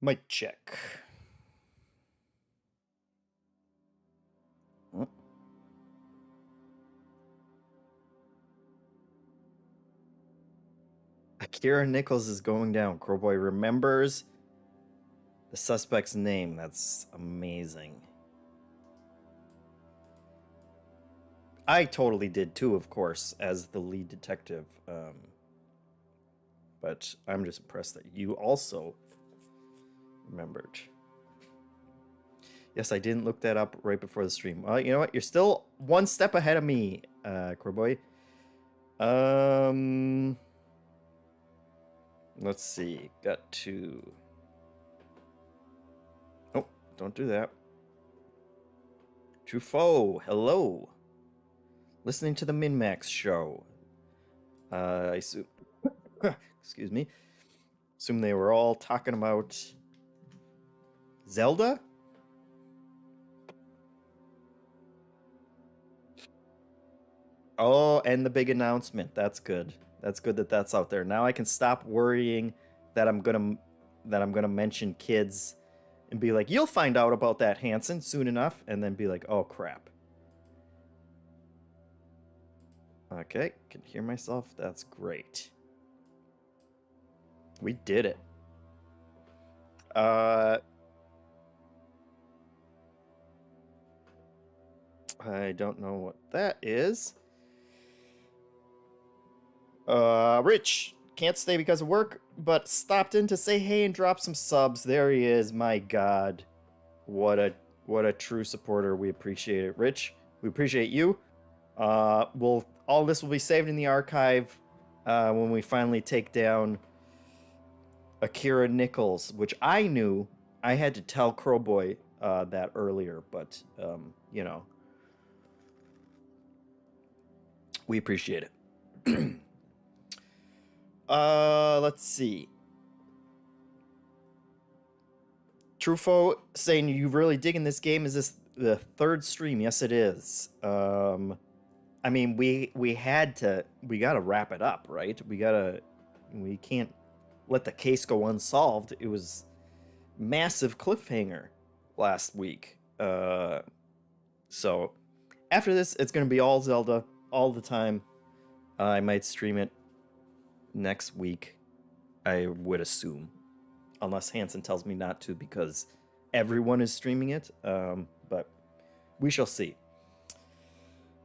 Mic check. Akira Nichols is going down. Crowboy remembers the suspect's name. That's amazing. I totally did too, of course, as the lead detective. But I'm just impressed that you also remembered. Yes, I didn't look that up right before the stream. Well, you know what? You're still one step ahead of me, Crowboy. Let's see. Got to... Oh, don't do that. Truffaut, hello. Listening to the MinnMax show. I assume... Excuse me. Assume they were all talking about... Zelda? Oh, and the big announcement. That's good. That's good that that's out there. Now I can stop worrying that I'm gonna mention kids and be like, you'll find out about that, Hanson, soon enough, and then be like, oh crap. Okay, can hear myself. That's great. We did it. I don't know what that is. Rich can't stay because of work, but stopped in to say hey and drop some subs. There he is. My God, what a true supporter. We appreciate it, Rich. We appreciate you. All this will be saved in the archive when we finally take down Akira Nichols, which I knew. I had to tell Crowboy that earlier, but you know, we appreciate it. Let's see. Truffaut saying you really digging this game. Is this the third stream? Yes, it is. I mean, we gotta wrap it up, right? We can't let the case go unsolved. It was massive cliffhanger last week. So after this, it's gonna be all Zelda all the time. I might stream it next week, I would assume, unless Hanson tells me not to because everyone is streaming it. But we shall see.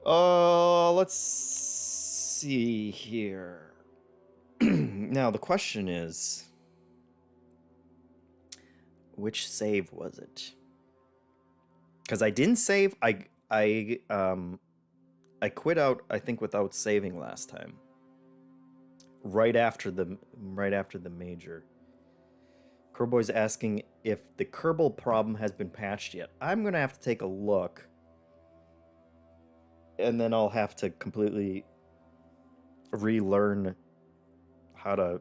Let's see here. Now the question is, which save was it? Because I didn't save. I quit out, I think, without saving last time. Right after the major. Kerboy's asking if the Kerbal problem has been patched yet. I'm gonna have to take a look, and then I'll have to completely relearn how to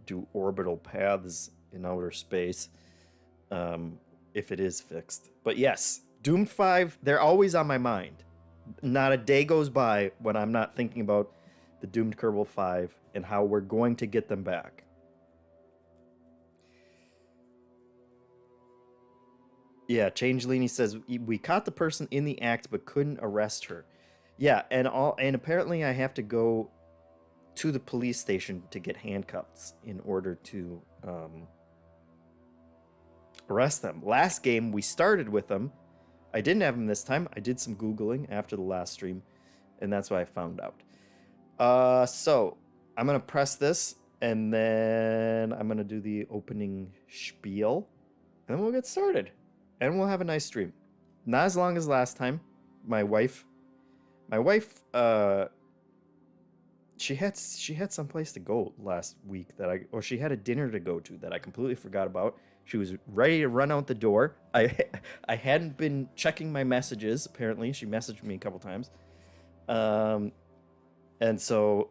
do orbital paths in outer space, if it is fixed. But yes, Doomed 5, they're always on my mind. Not a day goes by when I'm not thinking about the Doomed Kerbal 5 and how we're going to get them back. Yeah, Changelini says we caught the person in the act but couldn't arrest her. Yeah, and apparently I have to go to the police station to get handcuffs in order to arrest them. Last game we started with them. I didn't have them this time. I did some Googling after the last stream, and that's why I found out. So I'm gonna press this, and then I'm gonna do the opening spiel, and then we'll get started, and we'll have a nice stream. Not as long as last time. My wife, she had some place to go last week or she had a dinner to go to that I completely forgot about. She was ready to run out the door. I hadn't been checking my messages. Apparently, she messaged me a couple times. And so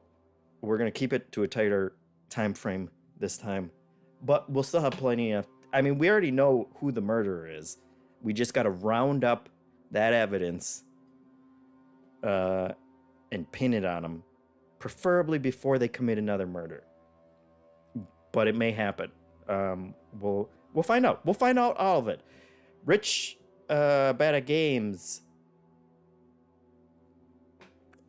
we're going to keep it to a tighter time frame this time. But we'll still have plenty of... I mean, we already know who the murderer is. We just got to round up that evidence and pin it on them, preferably before they commit another murder. But it may happen. We'll find out. We'll find out all of it. Rich, bad at games.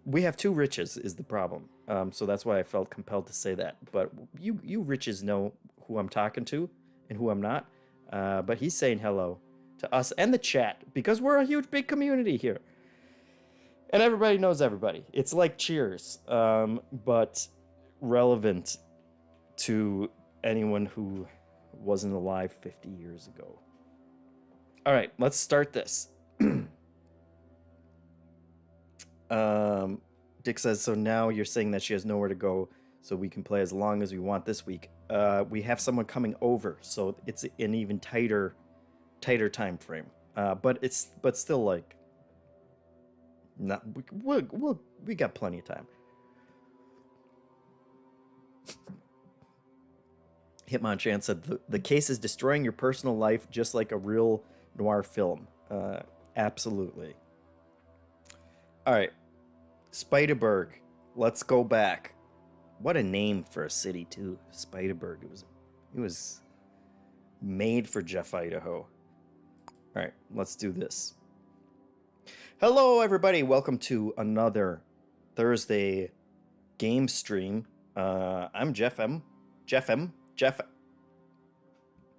We have two Riches is the problem. So that's why I felt compelled to say that. But you Riches know who I'm talking to and who I'm not. But he's saying hello to us and the chat because we're a huge, big community here. And everybody knows everybody. It's like Cheers, but relevant to anyone who wasn't alive 50 years ago. All right, let's start this. Dick says, so now you're saying that she has nowhere to go, so we can play as long as we want this week. We have someone coming over, so it's an even tighter time frame. But still like, not we got plenty of time. Hitmonchan said the case is destroying your personal life just like a real noir film. Absolutely. All right, Spiderberg. Let's go back. What a name for a city too, Spiderberg. It was made for Jeff, Idaho. All right, let's do this. Hello, everybody. Welcome to another Thursday game stream. I'm JeffM. Jeff.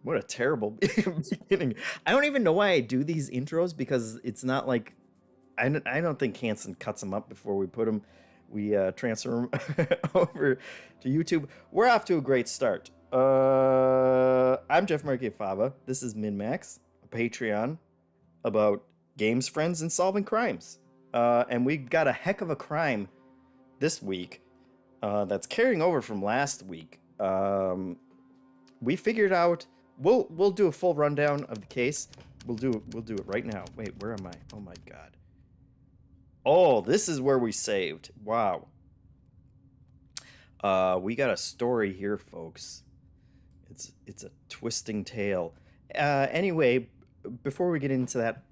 What a terrible beginning. I don't even know why I do these intros because it's not like I don't think Hanson cuts them up before we put them. We transfer them over to YouTube. We're off to a great start. I'm Jeff Fava. This is MinnMax, a Patreon about games, friends, and solving crimes. And we got a heck of a crime this week that's carrying over from last week. We figured out we'll do a full rundown of the case. We'll do it right now. Wait, where am I? Oh my god. Oh, this is where we saved. Wow. We got a story here, folks. It's a twisting tale. Anyway, before we get into that,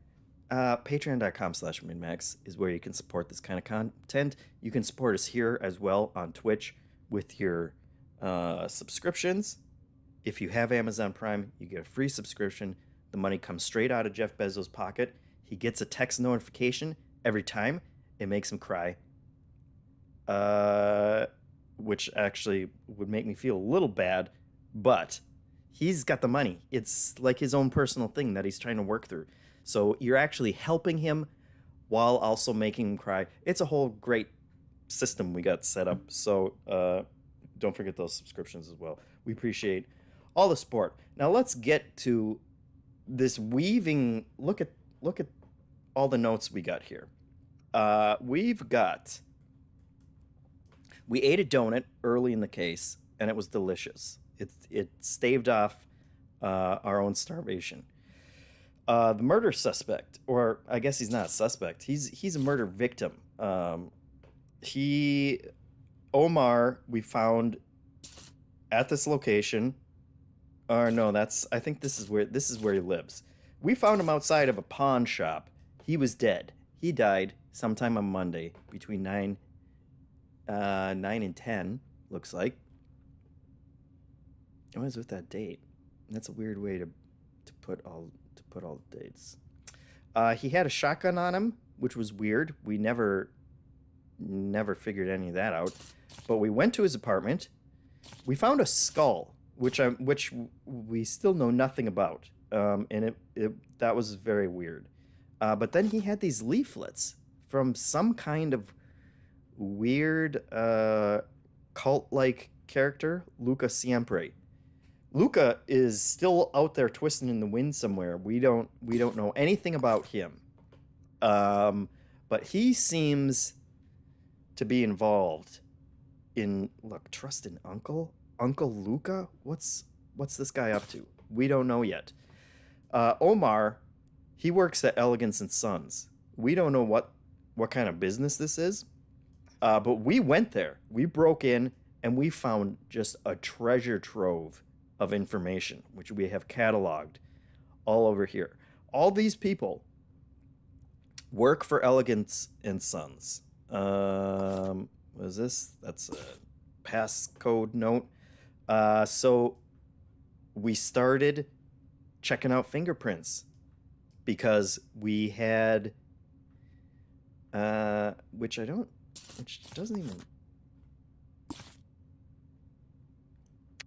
patreon.com/MinnMax is where you can support this kind of content. You can support us here as well on Twitch with your subscriptions. If you have Amazon Prime, you get a free subscription. The money comes straight out of Jeff Bezos' pocket. He gets a text notification every time. It makes him cry. Which actually would make me feel a little bad, but he's got the money. It's like his own personal thing that he's trying to work through. So you're actually helping him while also making him cry. It's a whole great system we got set up. So don't forget those subscriptions as well. We appreciate all the support. Now let's get to this weaving. Look at all the notes we got here. We ate a donut early in the case, and it was delicious. It staved off our own starvation. The murder suspect, or I guess he's not a suspect. He's a murder victim. Omar, we found at this location. Or no, I think this is where he lives. We found him outside of a pawn shop. He was dead. He died sometime on Monday between 9 and 10, looks like. What is with that date? That's a weird way to put all the dates. He had a shotgun on him, which was weird. We never figured any of that out. But we went to his apartment. We found a skull, which we still know nothing about. And that was very weird. But then he had these leaflets from some kind of weird cult-like character, Luca Siempre. Luca is still out there twisting in the wind somewhere. We don't know anything about him. But he seems to be involved in trust in Uncle Luca? What's this guy up to? We don't know yet. Omar, he works at Elegance and Sons. We don't know what kind of business this is. But we went there. We broke in and we found just a treasure trove of information, which we have cataloged all over here. All these people work for Elegance and Sons. What is this? That's a passcode note. So we started checking out fingerprints because we had, which doesn't even,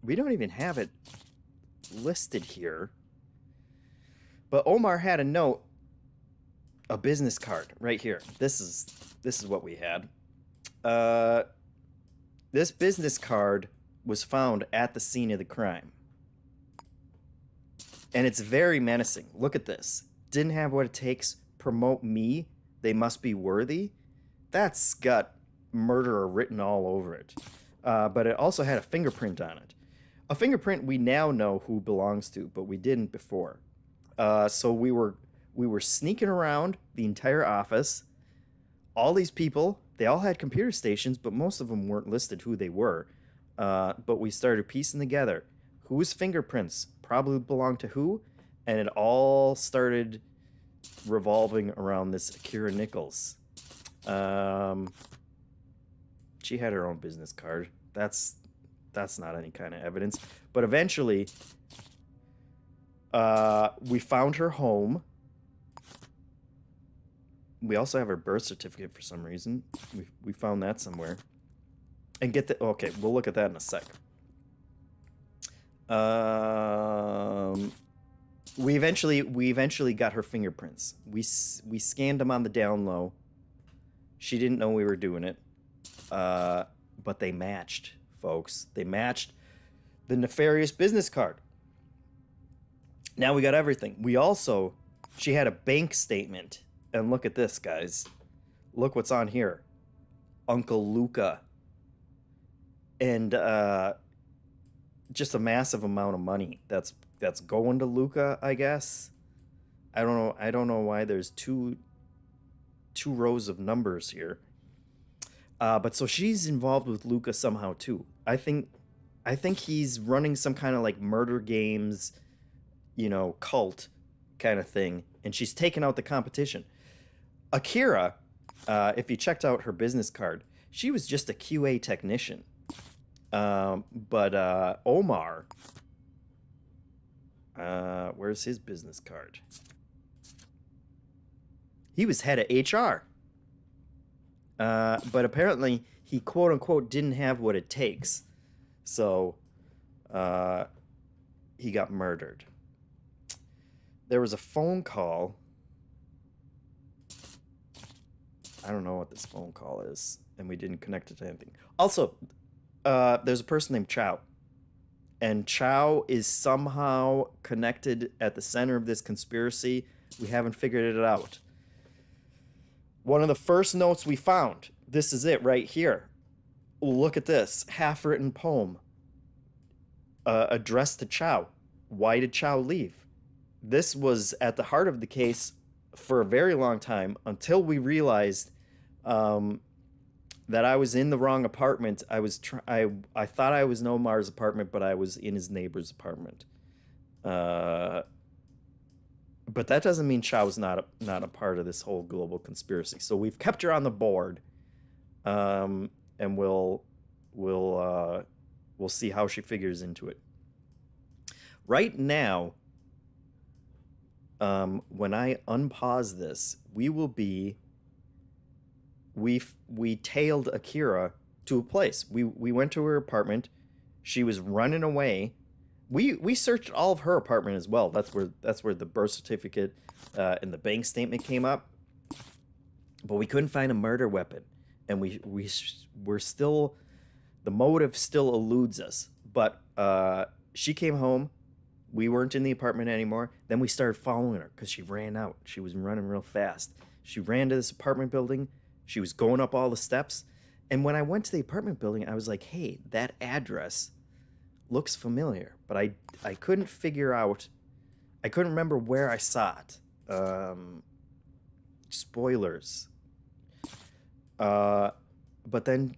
we don't even have it listed here. But Omar had a note, a business card right here. This is what we had. This business card was found at the scene of the crime. And it's very menacing. Look at this. Didn't have what it takes. Promote me. They must be worthy. That's got murderer written all over it. But it also had a fingerprint on it. A fingerprint we now know who belongs to, but we didn't before. So we were sneaking around the entire office. All these people, they all had computer stations, but most of them weren't listed who they were. But we started piecing together whose fingerprints probably belonged to who, and it all started revolving around this Akira Nichols. She had her own business card. That's not any kind of evidence. But eventually, we found her home. We also have her birth certificate for some reason. We found that somewhere. And okay, we'll look at that in a sec. We eventually got her fingerprints. We scanned them on the down low. She didn't know we were doing it. But they matched, folks. They matched the nefarious business card. Now we got everything. She had a bank statement. And look at this, guys. Look what's on here. Uncle Luca. And just a massive amount of money that's going to Luca, I guess. I don't know why there's two rows of numbers here. But so she's involved with Luca somehow too. I think he's running some kind of like murder games, cult kind of thing, and she's taken out the competition. Akira, if you checked out her business card, she was just a QA technician. But Omar, where's his business card? He was head of HR. But apparently he quote unquote didn't have what it takes. So he got murdered. There was a phone call. I don't know what this phone call is, and we didn't connect it to anything. Also, there's a person named Chow. And Chow is somehow connected at the center of this conspiracy. We haven't figured it out. One of the first notes we found, this is it right here. Look at this, half-written poem addressed to Chow. Why did Chow leave? This was at the heart of the case for a very long time until we realized that I was in the wrong apartment. I thought I was in Omar's apartment, but I was in his neighbor's apartment. But that doesn't mean Chow's not a part of this whole global conspiracy. So we've kept her on the board, and we'll see how she figures into it. Right now, when I unpause this, we tailed Akira to a place. We went to her apartment. She was running away. We searched all of her apartment as well. That's where the birth certificate and the bank statement came up. But we couldn't find a murder weapon, and we're still, the motive still eludes us. But she came home. We weren't in the apartment anymore. Then we started following her because she ran out. She was running real fast. She ran to this apartment building. She was going up all the steps. And when I went to the apartment building, I was like, hey, that address looks familiar. But I couldn't figure out, I couldn't remember where I saw it. Spoilers. But then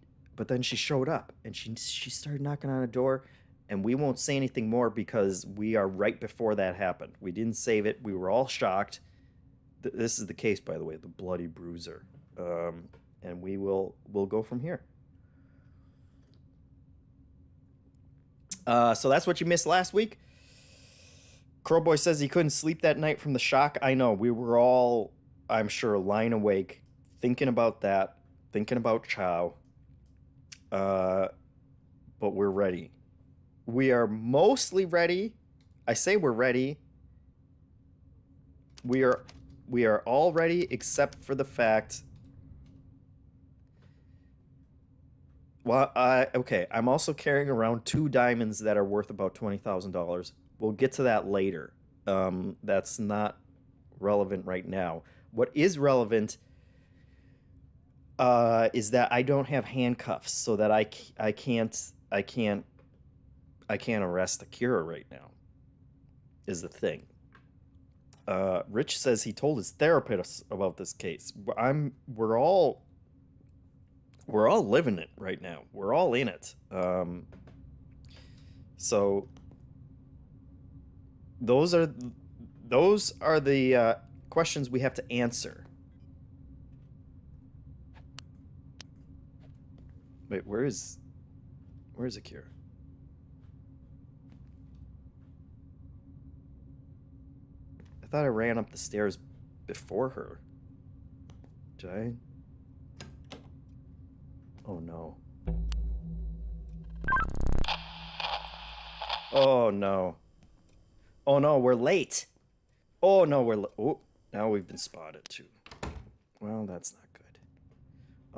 she showed up and she started knocking on a door. And we won't say anything more because we are right before that happened. We didn't save it. We were all shocked. This is the case, by the way, the Bloody Bruiser. And we'll go from here. So that's what you missed last week. Crowboy says he couldn't sleep that night from the shock. I know. We were all, I'm sure, lying awake, thinking about that, thinking about Chow. But we're ready. We are mostly ready. I say we're ready. We are all ready except for the fact. Well, okay. I'm also carrying around 2 diamonds that are worth about $20,000. We'll get to that later. That's not relevant right now. What is relevant is that I don't have handcuffs, so that I can't arrest Akira right now. Is the thing. Rich says he told his therapist about this case. We're all living it right now. We're all in it. So those are the questions we have to answer. Wait, where's Akira? I thought I ran up the stairs before her. Did I? Oh no. Oh no. Oh no, we're late. Oh no, oh, now we've been spotted too. Well, that's not good.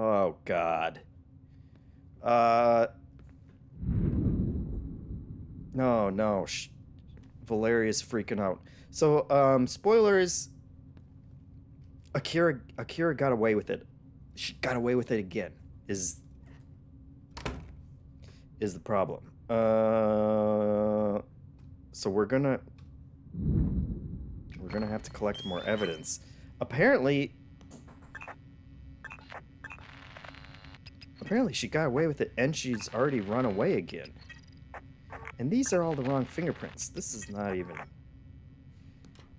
Oh god. No. Valeria's freaking out. So, spoilers. Akira got away with it. She got away with it again. Is the problem. So we're gonna have to collect more evidence. Apparently she got away with it and she's already run away again. And these are all the wrong fingerprints. This is not even...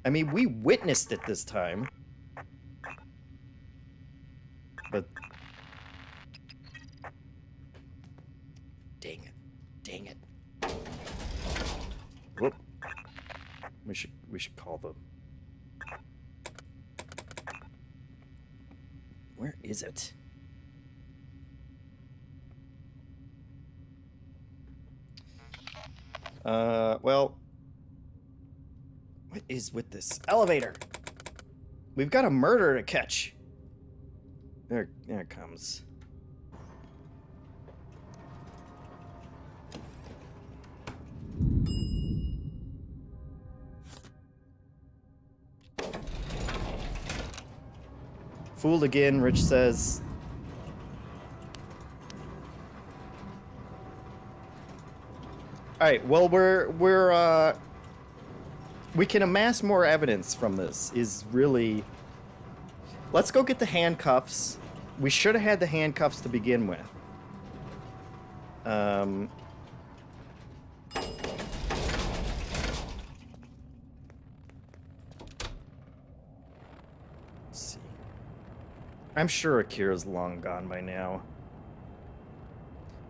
I mean, we witnessed it this time. But... Dang it. Whoop. We should call them. Where is it? Well, what is with this elevator? We've got a murder to catch. There it comes. Fooled again, Rich says. Alright, well, we can amass more evidence from this, is really... Let's go get the handcuffs. We should have had the handcuffs to begin with. Let's see. I'm sure Akira's long gone by now.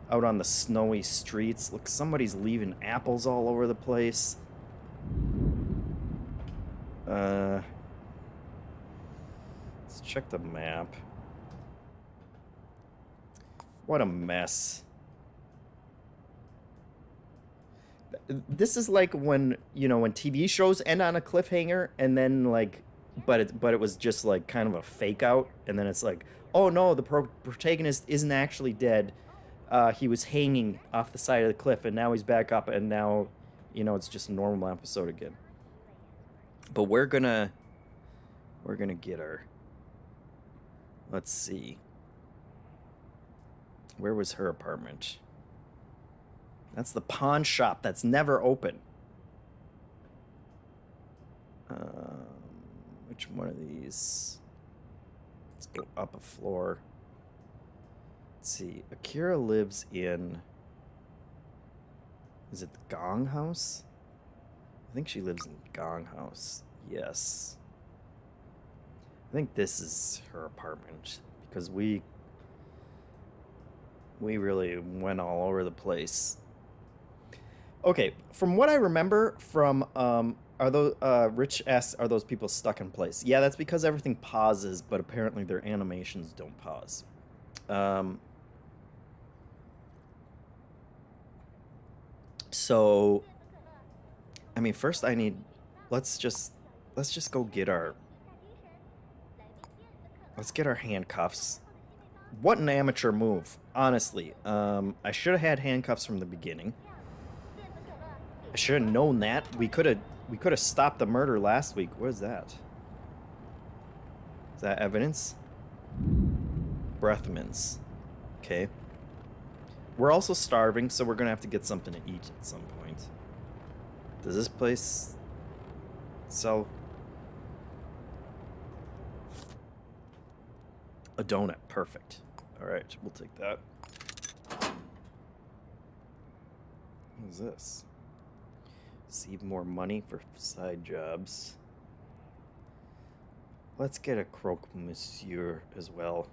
Out on the snowy streets. Look, somebody's leaving apples all over the place. Let's check the map. What a mess. This is like when, you know, when TV shows end on a cliffhanger and then like, but it was just like kind of a fake out, and then it's like, oh no, the protagonist isn't actually dead. He was hanging off the side of the cliff, and now he's back up, and now, you know, it's just a normal episode again. But we're gonna get her. Let's see. Where was her apartment? That's the pawn shop that's never open. Which one of these? Let's go up a floor. Let's see. Akira lives in... Is it the Gong House? I think she lives in Gong House. Yes. I think this is her apartment, because we really went all over the place. Okay, from what I remember from Are those Rich asks, are those people stuck in place? Yeah, that's because everything pauses, but apparently their animations don't pause. So I mean, first I need let's just go get our handcuffs. What an amateur move, honestly. I should have had handcuffs from the beginning. I should have known that. We could have stopped the murder last week. What is that? Is that evidence? Breath mints. Okay. We're also starving, so we're gonna have to get something to eat at some point. Does this place sell a donut? Perfect. All right, we'll take that. What is this? Save more money for side jobs. Let's get a croque monsieur as well.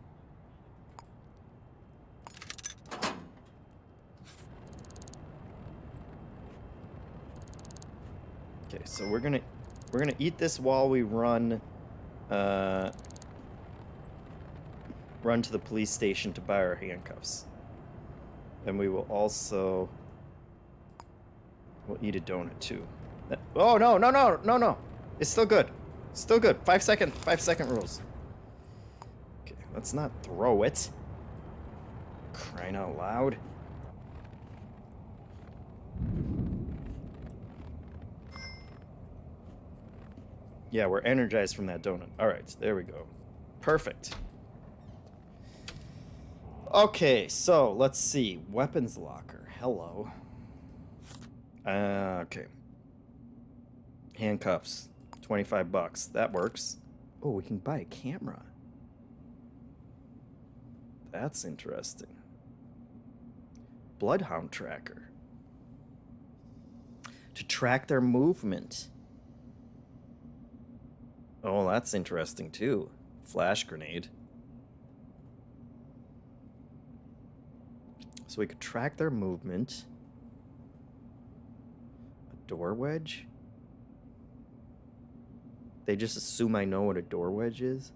Okay, so we're gonna eat this while we run to the police station to buy our handcuffs. And we will also we'll eat a donut too. Oh no. It's still good. Still good. 5 second rules. Okay, let's not throw it. Crying out loud. Yeah, we're energized from that donut. All right, there we go. Perfect. Okay, so let's see. Weapons locker. Hello. Okay. Handcuffs. $25. That works. Oh, we can buy a camera. That's interesting. Bloodhound tracker. To track their movement. Oh, that's interesting too. Flash grenade. So we could track their movement. A door wedge? They just assume I know what a door wedge is.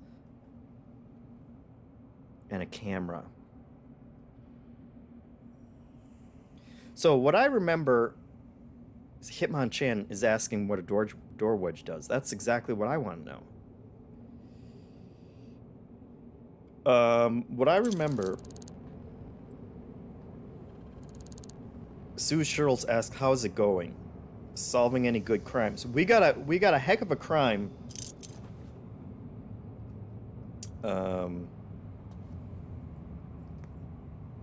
And a camera. So what I remember is Hitmonchan is asking what a door wedge does. That's exactly what I want to know. What I remember, Sue Shirls asked, "How's it going? Solving any good crimes?" We got a heck of a crime.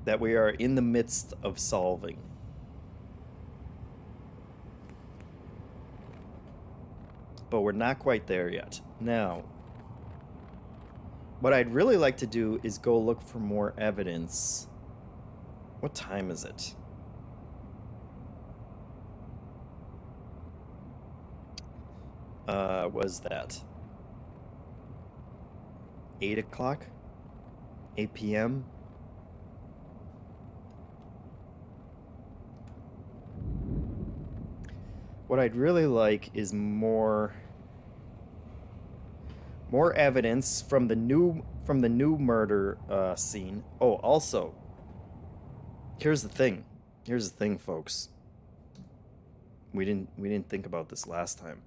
That we are in the midst of solving. But we're not quite there yet. Now, what I'd really like to do is go look for more evidence. What time is it? Was that 8 o'clock? 8 p.m.? What I'd really like is more evidence from the new murder scene. Oh, also, here's the thing. Here's the thing, folks. We didn't think about this last time.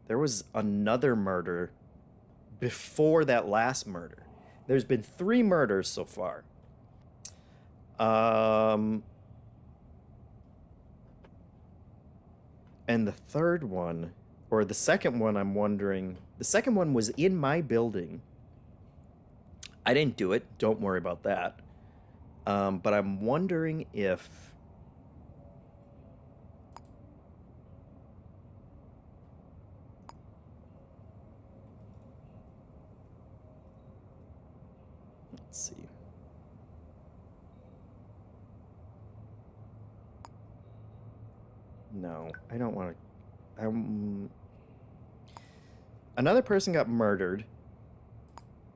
There was another murder before that last murder. There's been 3 murders so far. And the third one, or the second one, I'm wondering... The second one was in my building. I didn't do it. Don't worry about that. But I'm wondering if... Let's see. No, I don't want to... Another person got murdered.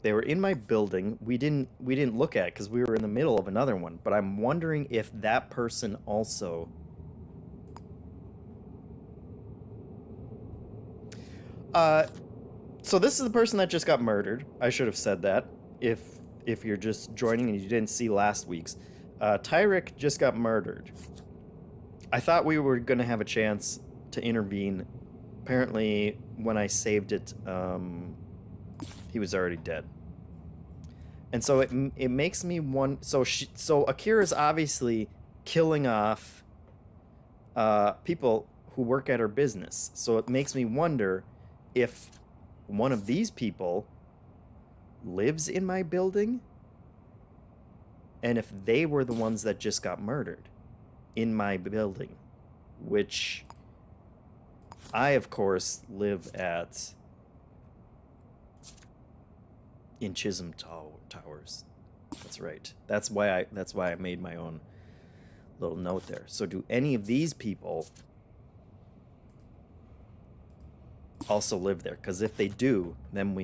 They were in my building. We didn't look at it because we were in the middle of another one. But I'm wondering if that person also So this is the person that just got murdered. I should have said that if you're just joining and you didn't see last week's. Tyrick just got murdered. I thought we were going to have a chance to intervene. Apparently, when I saved it, he was already dead. And so it makes me wonder. So Akira's obviously killing off people who work at her business. So it makes me wonder if one of these people lives in my building, and if they were the ones that just got murdered in my building, which I, of course, live at in Chisholm Towers. That's right. That's why I made my own little note there. So do any of these people also live there? Because if they do, then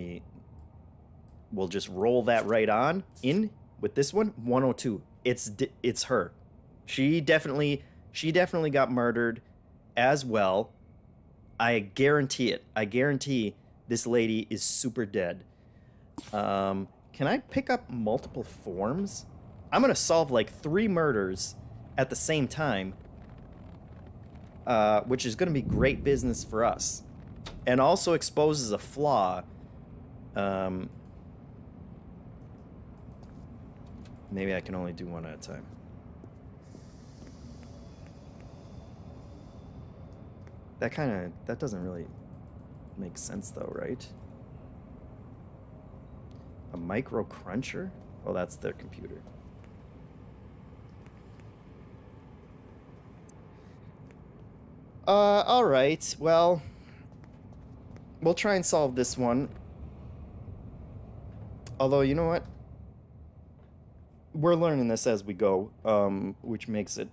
we'll just roll that right on in with this one. 102. It's her. She definitely got murdered as well. I guarantee it. I guarantee this lady is super dead. Can I pick up multiple forms? I'm gonna solve like 3 murders at the same time, which is gonna be great business for us, and also exposes a flaw. Maybe I can only do one at a time. That doesn't really make sense though, right? A micro cruncher? Oh, that's their computer. All right. Well, we'll try and solve this one. Although, you know what? We're learning this as we go, which makes it...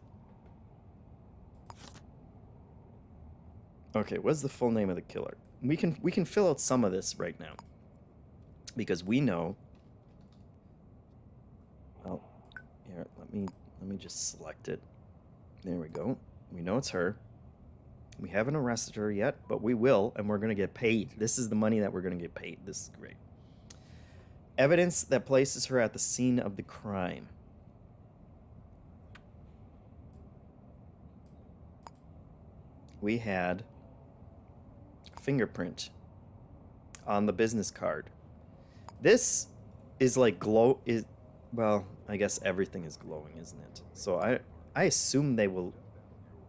Okay, what's the full name of the killer? We can fill out some of this right now, because we know. Well, here, let me just select it. There we go. We know it's her. We haven't arrested her yet, but we will, and we're gonna get paid. This is the money that we're gonna get paid. This is great. Evidence that places her at the scene of the crime. We had a fingerprint on the business card. This is like well, I guess everything is glowing, isn't it? So I assume they will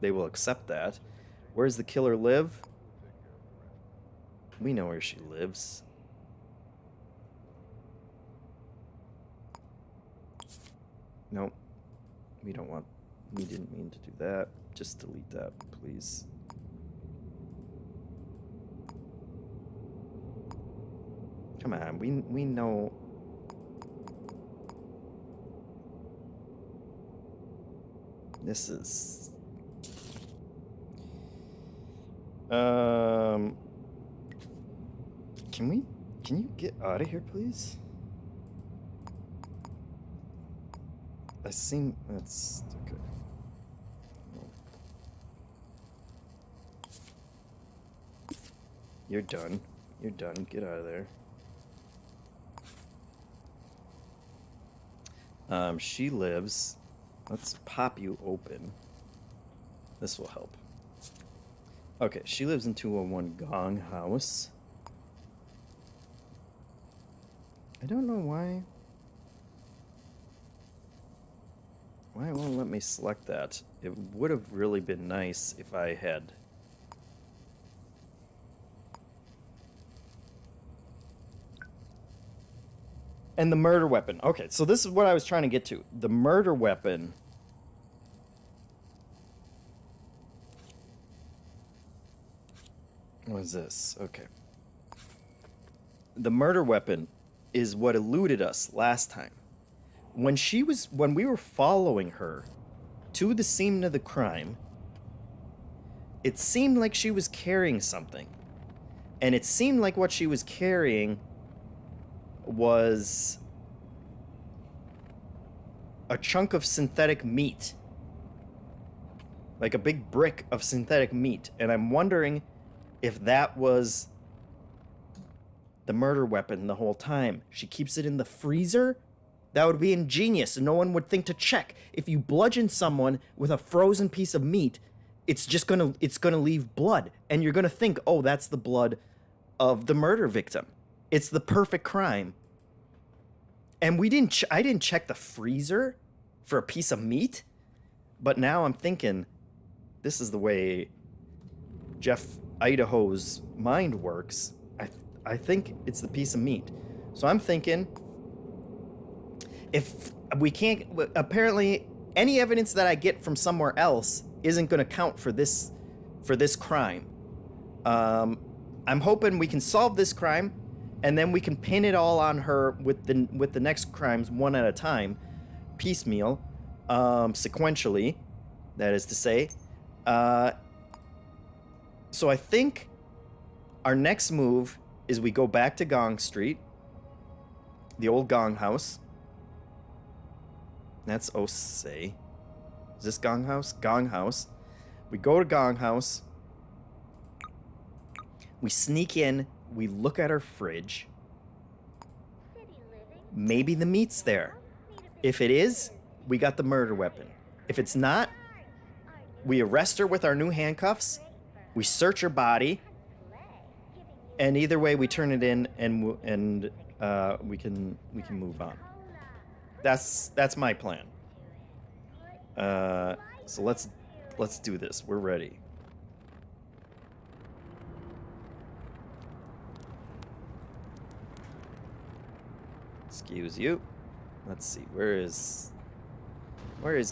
accept that. Where does the killer live? We know where she lives. Nope. We didn't mean to do that. Just delete that, please. Come on, we know. This is... Can you get out of here, please? That's okay. You're done. You're done. Get out of there. She lives... Let's pop you open. This will help. Okay, she lives in 201 Gong House. I don't know why. Why it won't let me select that? It would have really been nice if I had... And the murder weapon. Okay, so this is what I was trying to get to. The murder weapon... What is this? Okay. The murder weapon is what eluded us last time. When we were following her to the scene of the crime, it seemed like she was carrying something. And it seemed like what she was carrying was a chunk of synthetic meat. Like a big brick of synthetic meat. And I'm wondering if that was the murder weapon the whole time. She keeps it in the freezer? That would be ingenious, and no one would think to check. If you bludgeon someone with a frozen piece of meat, it's gonna leave blood, and you're gonna think, oh, that's the blood of the murder victim. It's the perfect crime. And I didn't check the freezer for a piece of meat, but now I'm thinking, this is the way Jeff Idaho's mind works. I think it's the piece of meat. So I'm thinking, if we can't, apparently any evidence that I get from somewhere else isn't going to count for this crime. I'm hoping we can solve this crime, and then we can pin it all on her with the next crimes one at a time, piecemeal, sequentially, that is to say. So I think our next move is we go back to Gong Street, the old Gong House. That's Osei. Is this Gong House? Gong House. We go to Gong House. We sneak in. We look at her fridge. Maybe the meat's there. If it is, we got the murder weapon. If it's not, we arrest her with our new handcuffs. We search her body. And either way, we turn it in, and we can move on. That's my plan. So let's do this. We're ready. Excuse you. Let's see. Where is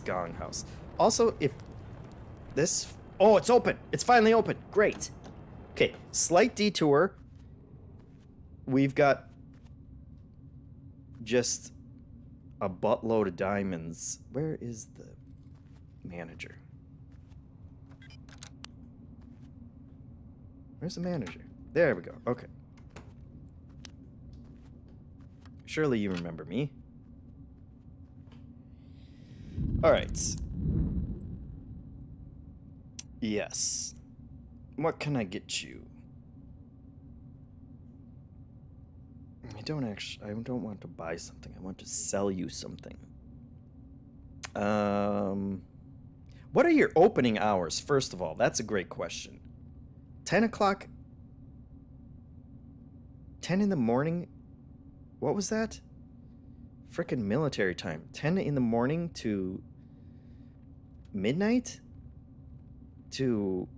Gong House? Also, if this... Oh, it's open. It's finally open. Great. Okay, slight detour. We've got just a buttload of diamonds. Where is the manager? Where's the manager? There we go. Okay. Surely you remember me. All right. Yes. What can I get you? I don't want to buy something. I want to sell you something. What are your opening hours, first of all? That's a great question. 10 o'clock? 10 in the morning? What was that? Frickin' military time. 10 in the morning to midnight? To...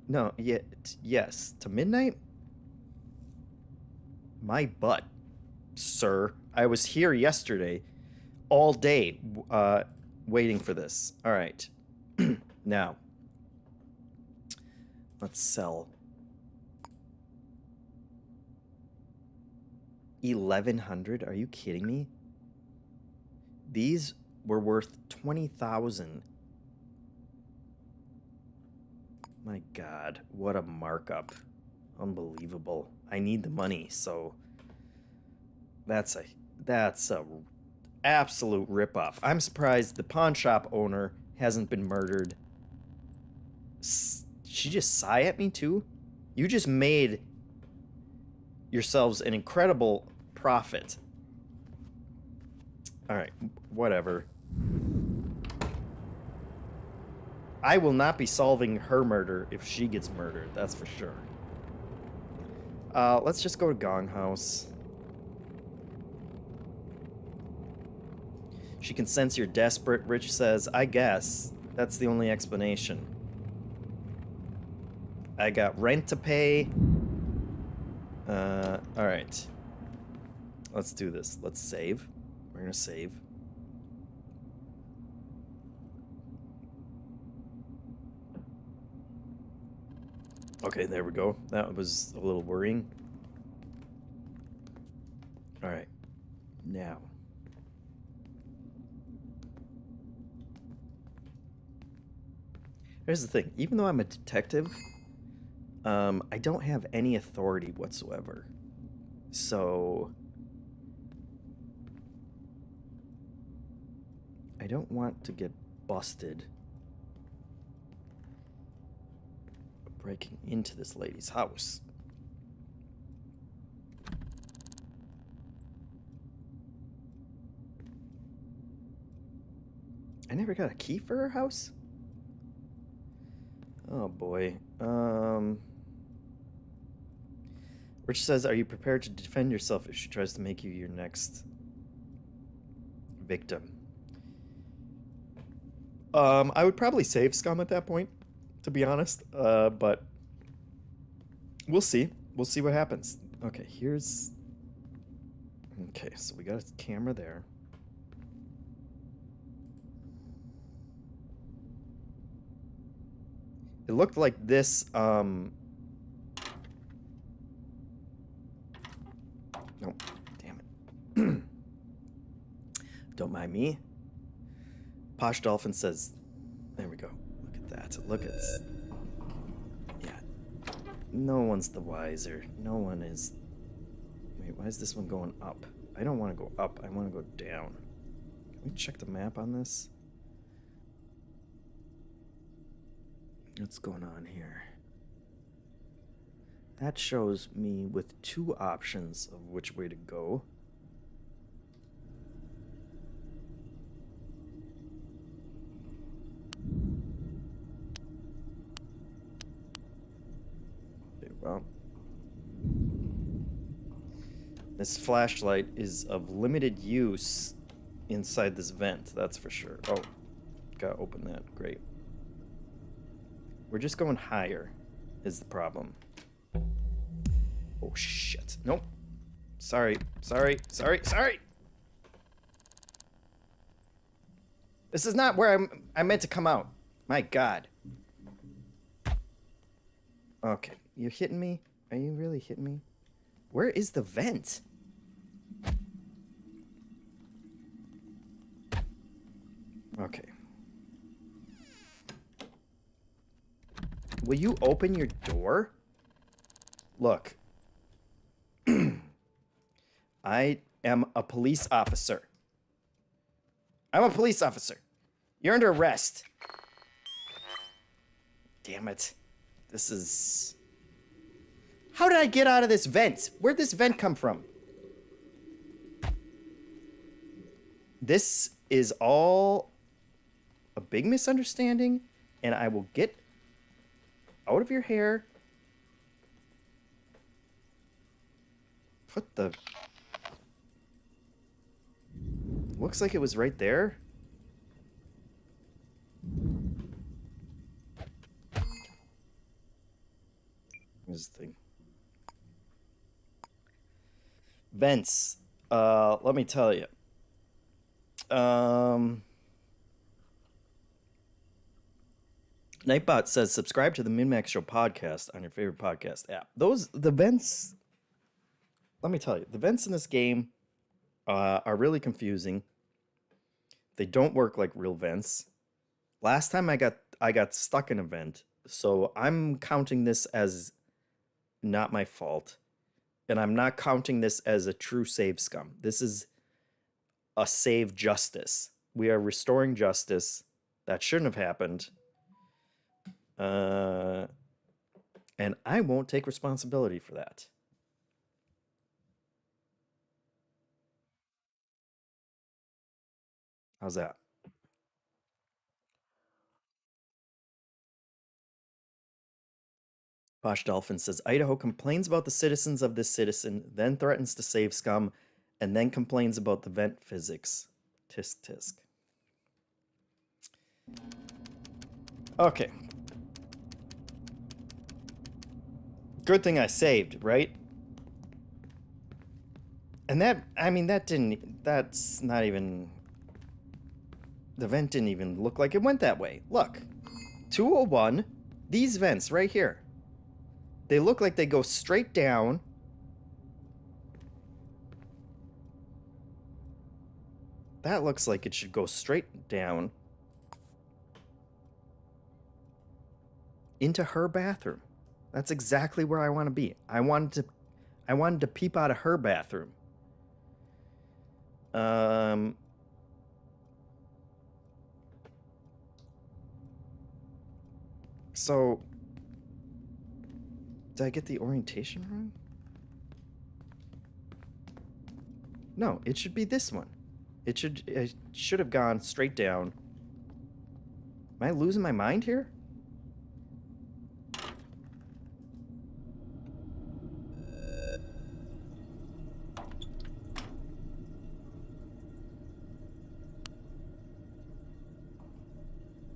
No, yes. To midnight? My butt, sir. I was here yesterday all day waiting for this. All right. Now, let's sell 1,100. Are you kidding me? These were worth 20,000. My God, what a markup. Unbelievable. I need the money, so that's a absolute ripoff. I'm surprised the pawn shop owner hasn't been murdered. She just sigh at me too? You just made yourselves an incredible profit. All right, whatever. I will not be solving her murder if she gets murdered, that's for sure. Let's just go to Gong House. She can sense you're desperate, Rich says. I guess. That's the only explanation. I got rent to pay. Alright. Let's do this. Let's save. We're gonna save. Okay, there we go. That was a little worrying. Alright. Now. Here's the thing. Even though I'm a detective, I don't have any authority whatsoever. So... I don't want to get busted breaking into this lady's house. I never got a key for her house? Oh boy. Rich says, are you prepared to defend yourself if she tries to make you your next victim? I would probably save Scum at that point, to be honest. But we'll see. We'll see what happens. Okay, here's... Okay, so we got a camera there. It looked like this, No, damn it. Don't mind me. Posh Dolphin says, there we go. Look at that. Look at... Yeah. No one's the wiser. No one is... Wait, why is this one going up? I don't want to go up. I want to go down. Can we check the map on this? What's going on here? That shows me with 2 options of which way to go. Okay, well. This flashlight is of limited use inside this vent, that's for sure. Oh, gotta open that. Great. We're just going higher, is the problem. Oh, shit. Nope. Sorry. This is not where I meant to come out. My God. Okay. You hitting me? Are you really hitting me? Where is the vent? Okay. Will you open your door? Look. I am a police officer. I'm a police officer. You're under arrest. Damn it. This is... How did I get out of this vent? Where'd this vent come from? This is all a big misunderstanding, and I will get out of your hair. Put the... Looks like it was right there. Here's the thing. Vents. Let me tell you. Nightbot says, subscribe to the MinnMax Show podcast on your favorite podcast app. The vents, let me tell you, the vents in this game are really confusing. They don't work like real vents. Last time I got stuck in a vent, so I'm counting this as not my fault. And I'm not counting this as a true save Scum. This is a save justice. We are restoring justice. That shouldn't have happened. And I won't take responsibility for that. How's that? Posh Dolphin says, Idaho complains about the citizens of this citizen, then threatens to save Scum, and then complains about the vent physics. Tisk tisk. Okay. Good thing I saved, right? And that's not even... The vent didn't even look like it went that way. Look. 201, these vents right here. They look like they go straight down. That looks like it should go straight down into her bathroom. That's exactly where I want to be. I wanted to peep out of her bathroom. So did I get the orientation wrong? No, it should be this one. It should have gone straight down Am I losing my mind here?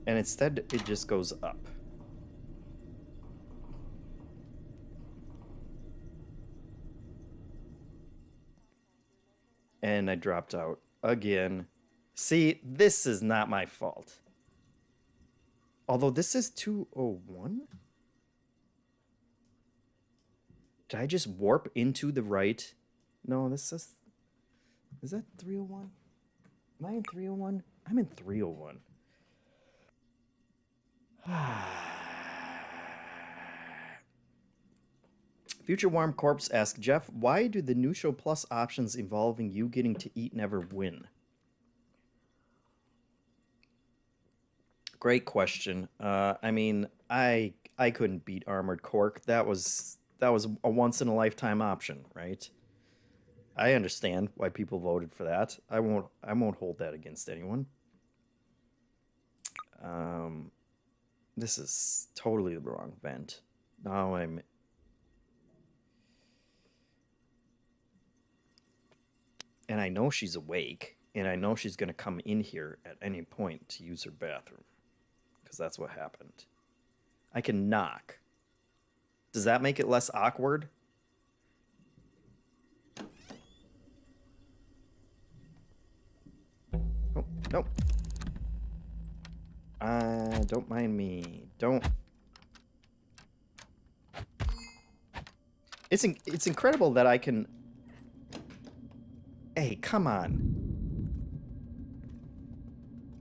And instead, it just goes up. And I dropped out again. See, this is not my fault. Although this is 201? Did I just warp into the right? No, this is... Is that 301? Am I in 301? I'm in 301. Future Warm Corpse asks, Jeff, why do the new show plus options involving you getting to eat never win? Great question. I mean, I couldn't beat Armored Cork. That was a once in a lifetime option, right? I understand why people voted for that. I won't hold that against anyone. This is totally the wrong vent. Now I'm... And I know she's awake, and I know she's going to come in here at any point to use her bathroom. Because that's what happened. I can knock. Does that make it less awkward? Oh, no. Don't mind me. Don't. It's incredible that I can... Hey, come on.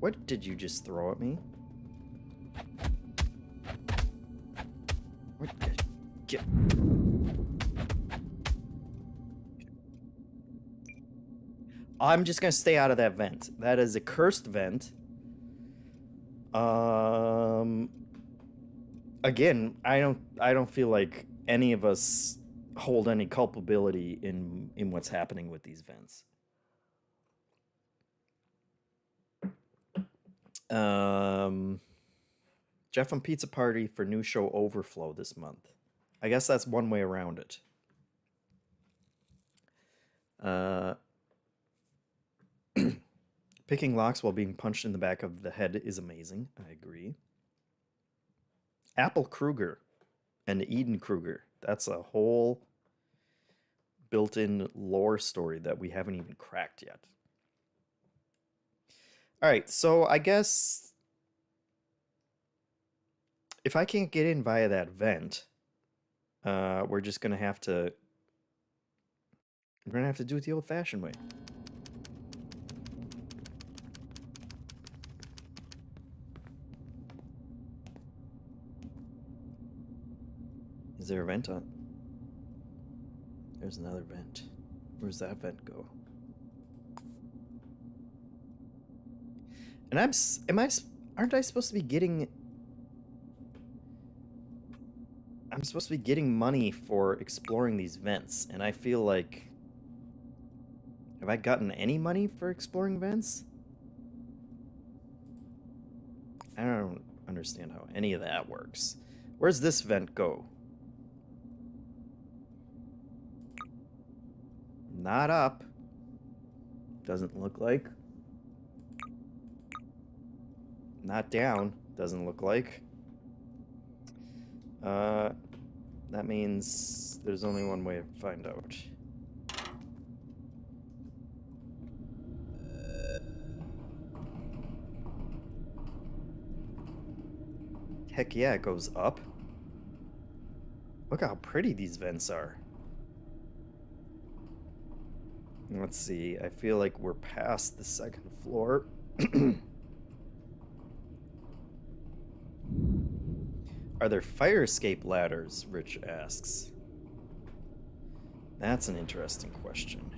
What did you just throw at me? What the... Get... I'm just gonna stay out of that vent. That is a cursed vent. Again, I don't feel like any of us hold any culpability in what's happening with these vents. JeffM Pizza Party for new show overflow this month. I guess that's one way around it. Picking locks while being punched in the back of the head is amazing. I agree. Apple Kruger and Eden Kruger. That's a whole built-in lore story that we haven't even cracked yet. All right, so I guess if I can't get in via that vent, we're just gonna have to do it the old-fashioned way. Is there a vent on? There's another vent. Where's that vent go? And aren't I supposed to be getting... I'm supposed to be getting money for exploring these vents, and I feel like... Have I gotten any money for exploring vents? I don't understand how any of that works. Where's this vent go? Not up. Doesn't look like. Not down. Doesn't look like. That means there's only one way to find out. Heck yeah, it goes up. Look how pretty these vents are. Let's see, I feel like we're past the second floor. Are there fire escape ladders? Rich asks. That's an interesting question.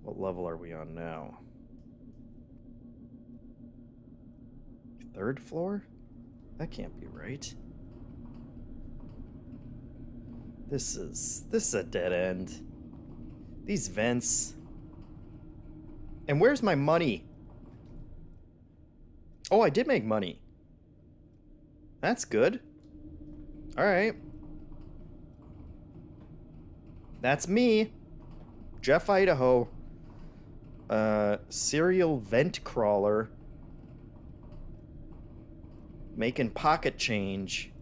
What level are we on now? Third floor? That can't be right. This is a dead end. These vents. And where's my money? Oh, I did make money. That's good. All right. That's me. Jeff Idaho. Serial vent crawler. Making pocket change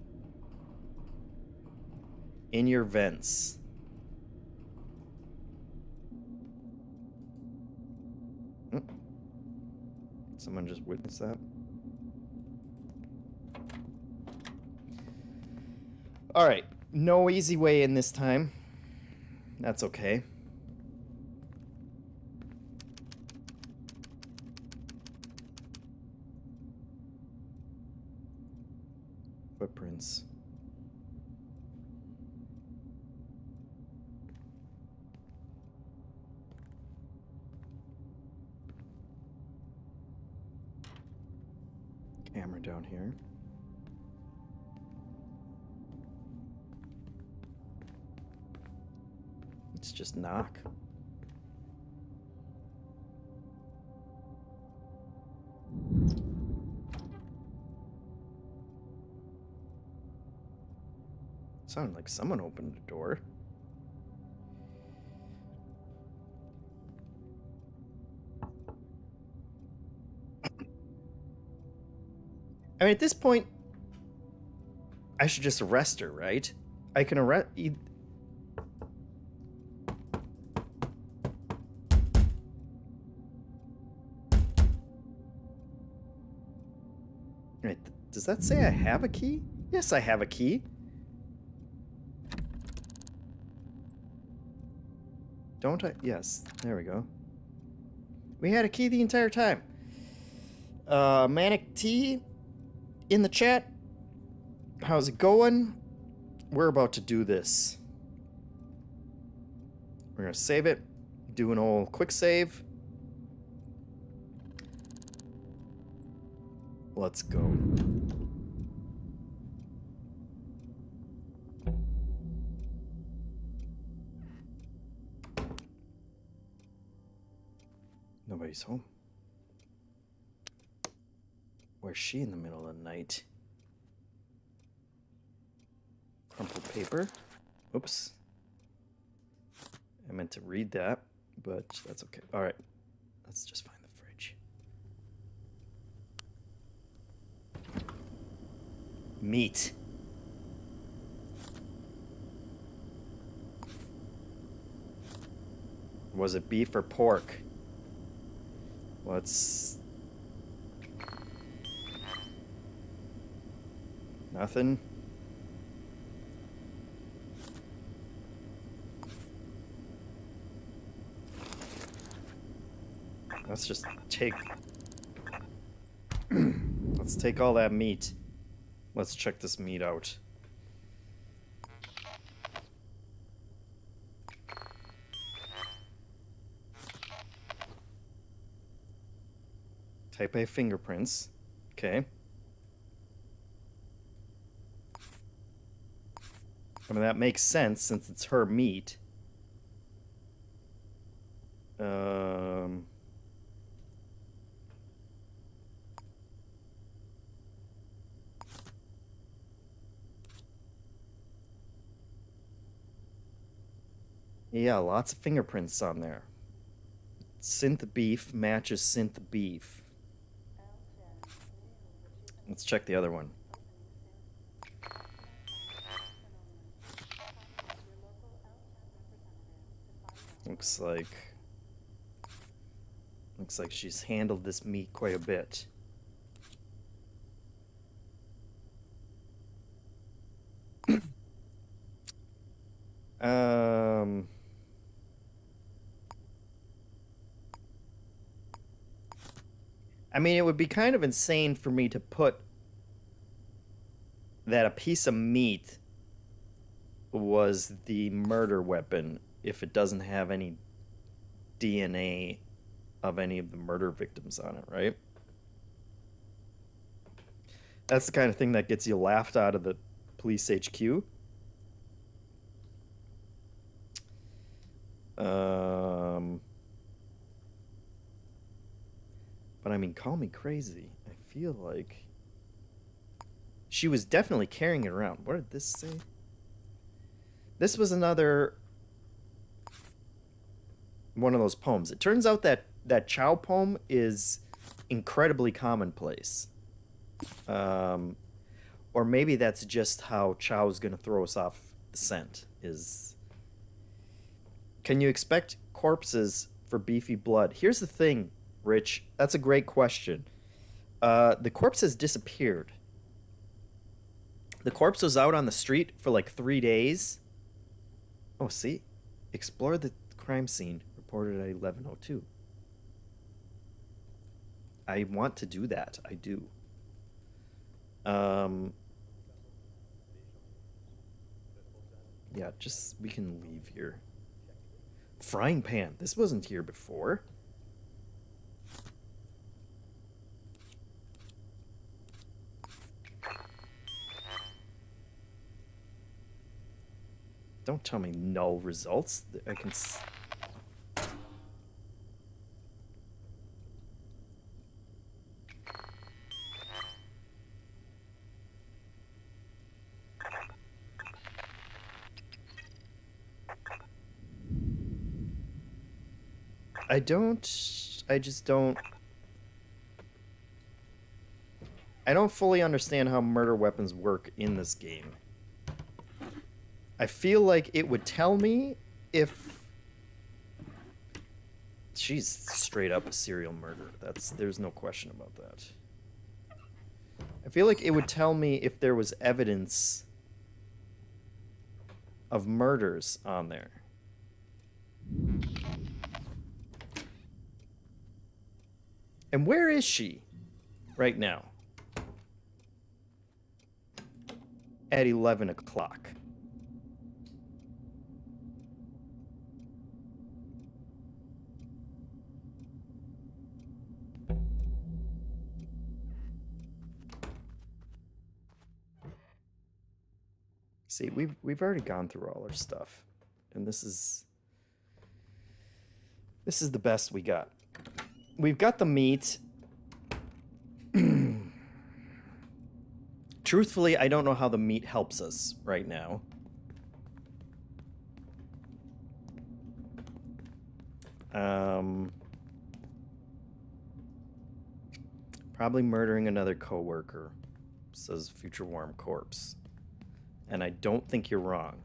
in your vents. Someone just witnessed that. All right, no easy way in this time. That's okay. Footprints. Camera down here. Let's just knock. Sounded like someone opened the door. I mean, at this point, I should just arrest her, right? I can arrest... Wait, does that say I have a key? Yes, I have a key. Don't I? Yes, there we go. We had a key the entire time. Manic T in the chat. How's it going? We're about to do this. We're gonna save it. Do an old quick save. Let's go. Nobody's home. Where's she in the middle of the night? Crumpled paper. Oops. I meant to read that, but that's okay. All right. Let's just find the fridge. Meat. Was it beef or pork? What's... Nothing? Let's just take... Let's take all that meat. Let's check this meat out. Type A fingerprints. Okay. I mean, that makes sense since it's her meat. Yeah, lots of fingerprints on there. Synth beef matches synth beef. Let's check the other one. Looks like she's handled this meat quite a bit. I mean, it would be kind of insane for me to put that a piece of meat was the murder weapon if it doesn't have any DNA of any of the murder victims on it, right? That's the kind of thing that gets you laughed out of the police HQ. But I mean, call me crazy. I feel like she was definitely carrying it around. What did this say? This was another one of those poems. It turns out that that Chow poem is incredibly commonplace. Or maybe that's just how Chow's gonna throw us off the scent. Is can you expect corpses for beefy blood? Here's the thing, Rich. That's a great question. The corpse has disappeared. The corpse was out on the street for like 3 days. Oh, see? Explore the crime scene reported at 11:02. I want to do that. I do. Yeah, just we can leave here. Frying pan. This wasn't here before. Don't tell me null results. I can. I just don't. I don't fully understand how murder weapons work in this game. I feel like it would tell me if she's straight up a serial murderer. There's no question about that. I feel like it would tell me if there was evidence of murders on there. And where is she right now? At 11 o'clock. See, we've already gone through all our stuff, and this is the best we got. We've got the meat. Truthfully, I don't know how the meat helps us right now. Probably murdering another coworker, says Future Warm Corpse. And I don't think you're wrong.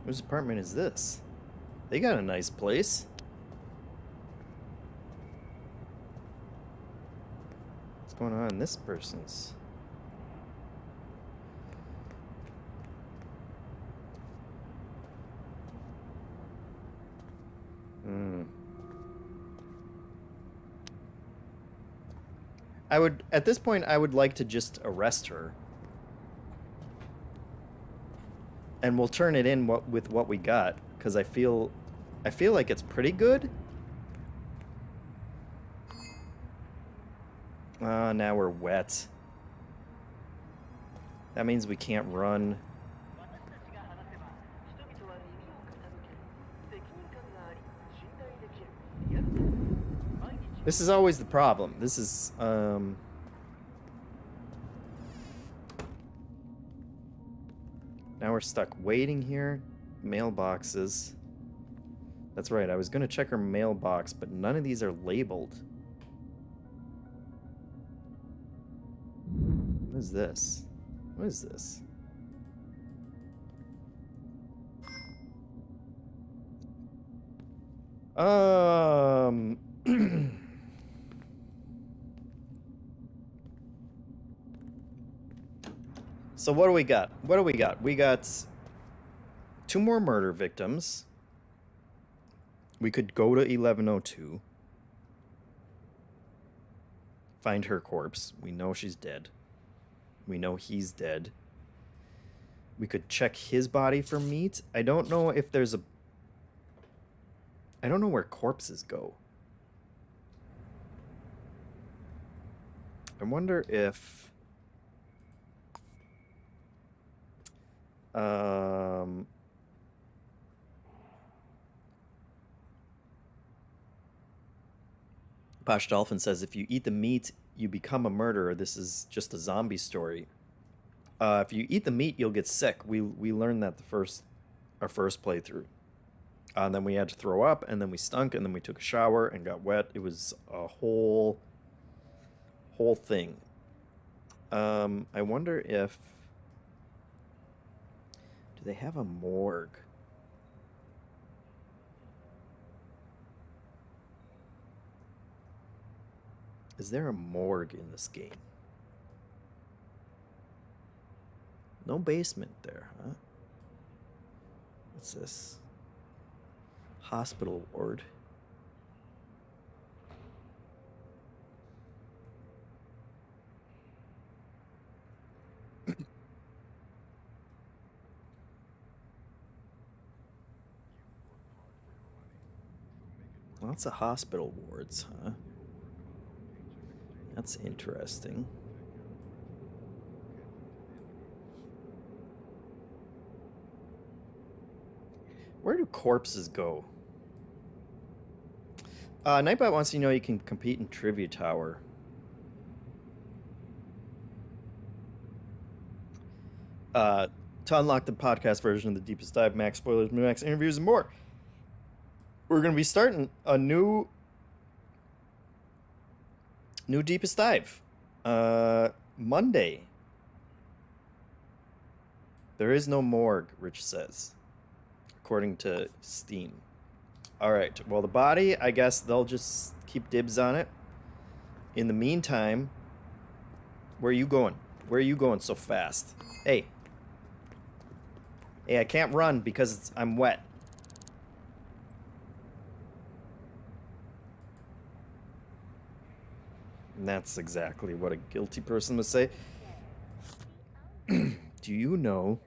Whose apartment is this? They got a nice place. What's going on in this person's? At this point, I would like to just arrest her. And we'll turn it in with what we got, because I feel like it's pretty good. Now we're wet. That means we can't run. This is always the problem. This is, now we're stuck waiting here. Mailboxes. That's right, I was gonna check her mailbox, but none of these are labeled. What is this? What is this? So what do we got? What do we got? We got 2 more murder victims. We could go to 11:02. Find her corpse. We know she's dead. We know he's dead. We could check his body for meat. I don't know if there's a... I don't know where corpses go. I wonder if... Posh Dolphin says, if you eat the meat, you become a murderer. This is just a zombie story. If you eat the meat, you'll get sick. We learned that our first playthrough. And then we had to throw up, and then we stunk, and then we took a shower and got wet. It was a whole thing. I wonder if... Do they have a morgue? Is there a morgue in this game? No basement there, huh? What's this? Hospital ward. Lots of hospital wards, huh? That's interesting. Where do corpses go? Nightbot wants to know you can compete in Trivia Tower. To unlock the podcast version of the Deepest Dive, Max spoilers, MinnMax interviews, and more. We're going to be starting a new Deepest Dive. Monday. There is no morgue, Rich says, according to Steam. Alright, well, the body, I guess they'll just keep dibs on it. In the meantime, where are you going? Where are you going so fast? Hey. Hey, I can't run because I'm wet. And that's exactly what a guilty person would say. Do you know...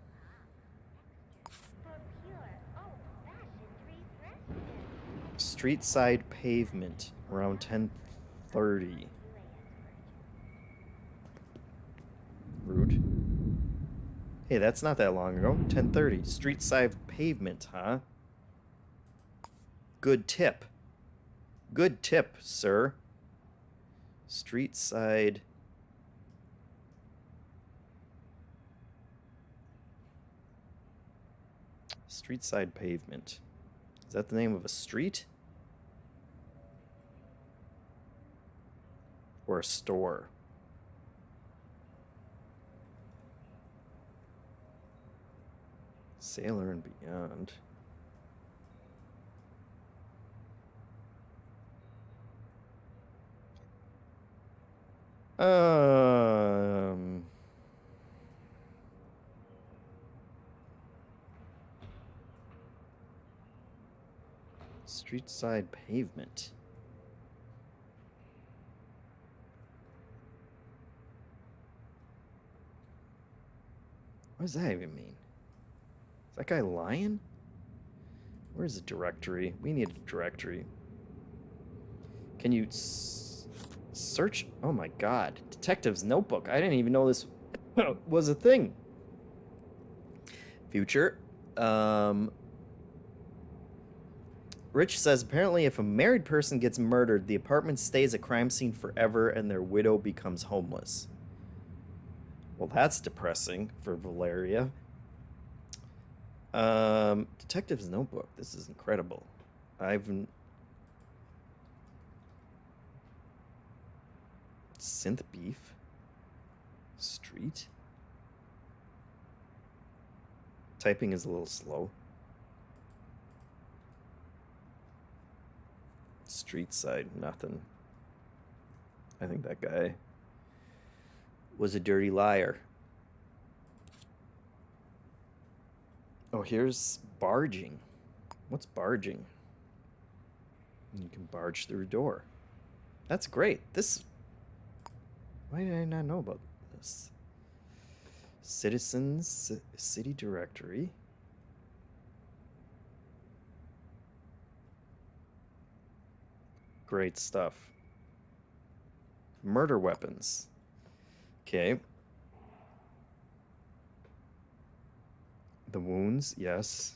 Street side pavement around 10:30. Rude. Hey, that's not that long ago. 10:30. Street side pavement, huh? Good tip. Good tip, sir. Street side. Street side pavement. Is that the name of a street? Or a store? Sailor and Beyond. Street side pavement. What does that even mean? Is that guy lying? Where's the directory? We need a directory. Can you search? Oh my god. Detective's notebook. I didn't even know this was a thing. Future. Rich says, apparently if a married person gets murdered, the apartment stays a crime scene forever and their widow becomes homeless. Well, that's depressing for Valeria. Detective's notebook. This is incredible. Synth beef. Street. Typing is a little slow. Street side, nothing. I think that guy was a dirty liar. Oh, here's barging. What's barging? You can barge through a door. That's great. Why did I not know about this? Citizens city directory. Great stuff. Murder weapons. Okay. The wounds, yes.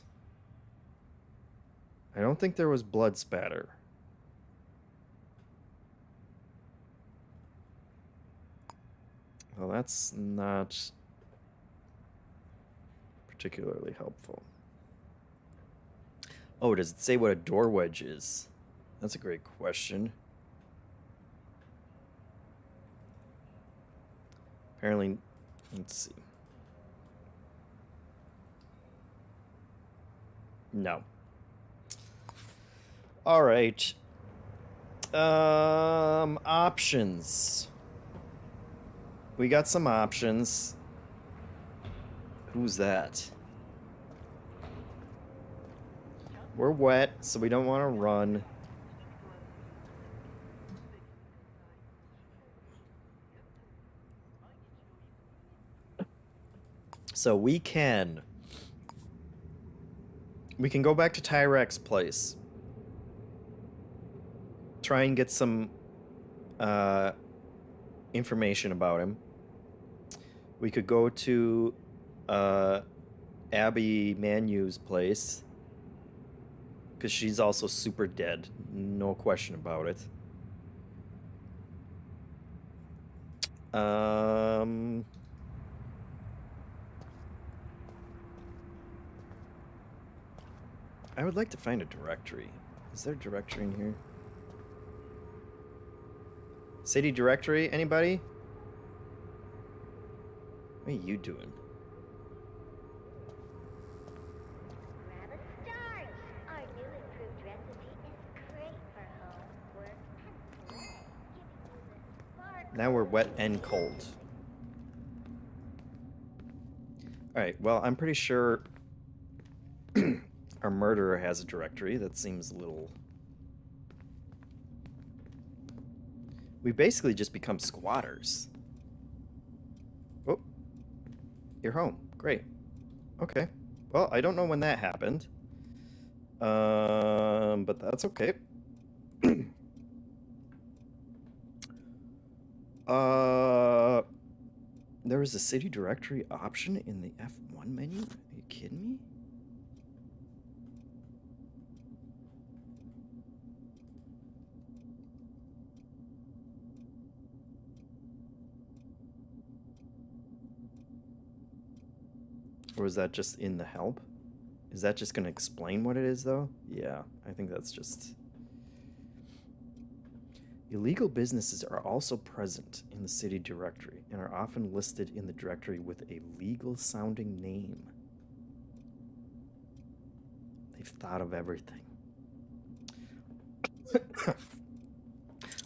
I don't think there was blood spatter. Well, that's not particularly helpful. Oh, does it say what a door wedge is? That's a great question. Apparently, let's see. No. All right. Options. We got some options. Who's that? We're wet, so we don't want to run. So we can go back to Tyrek's place. Try and get some information about him. We could go to Abby Manu's place, because she's also super dead, no question about it. I would like to find a directory. Is there a directory in here? City directory, anybody? What are you doing? Grab a start. Our new improved recipe is great for home, work, and play, giving you the spark. Now we're wet and cold. Alright, well, I'm pretty sure our murderer has a directory. That seems a little... We basically just become squatters. Oh, you're home. Great. Okay. Well, I don't know when that happened. But that's okay. There was a city directory option in the F1 menu? Are you kidding me? Or is that just in the help? Is that just going to explain what it is, though? Yeah, I think that's just... Illegal businesses are also present in the city directory and are often listed in the directory with a legal-sounding name. They've thought of everything.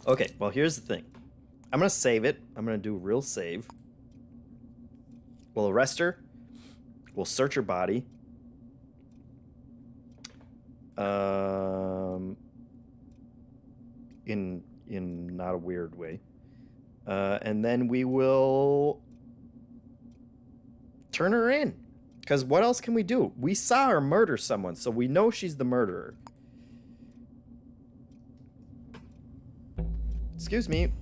Okay, well, here's the thing. I'm going to save it. I'm going to do a real save. We'll arrest her. We'll search her body. In not a weird way. And then we will turn her in. Because what else can we do? We saw her murder someone, so we know she's the murderer. Excuse me.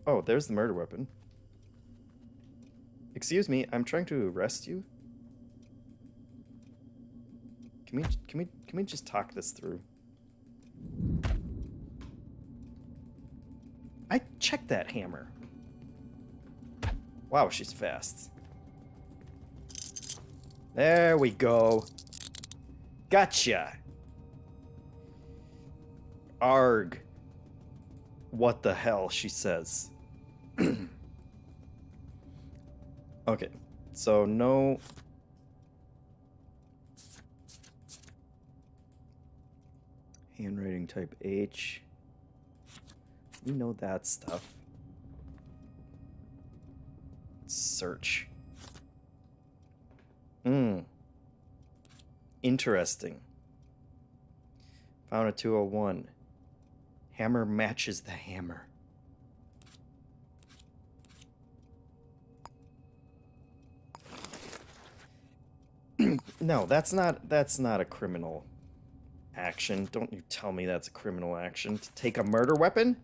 Oh, there's the murder weapon. Excuse me, I'm trying to arrest you. Can we just talk this through? I checked that hammer. Wow, she's fast. There we go. Gotcha. Arg. What the hell, she says. Okay, so no... Handwriting type H. We know that stuff. Search. Interesting. Found a 201. Hammer matches the hammer. No, that's not a criminal action. Don't you tell me that's a criminal action. To take a murder weapon?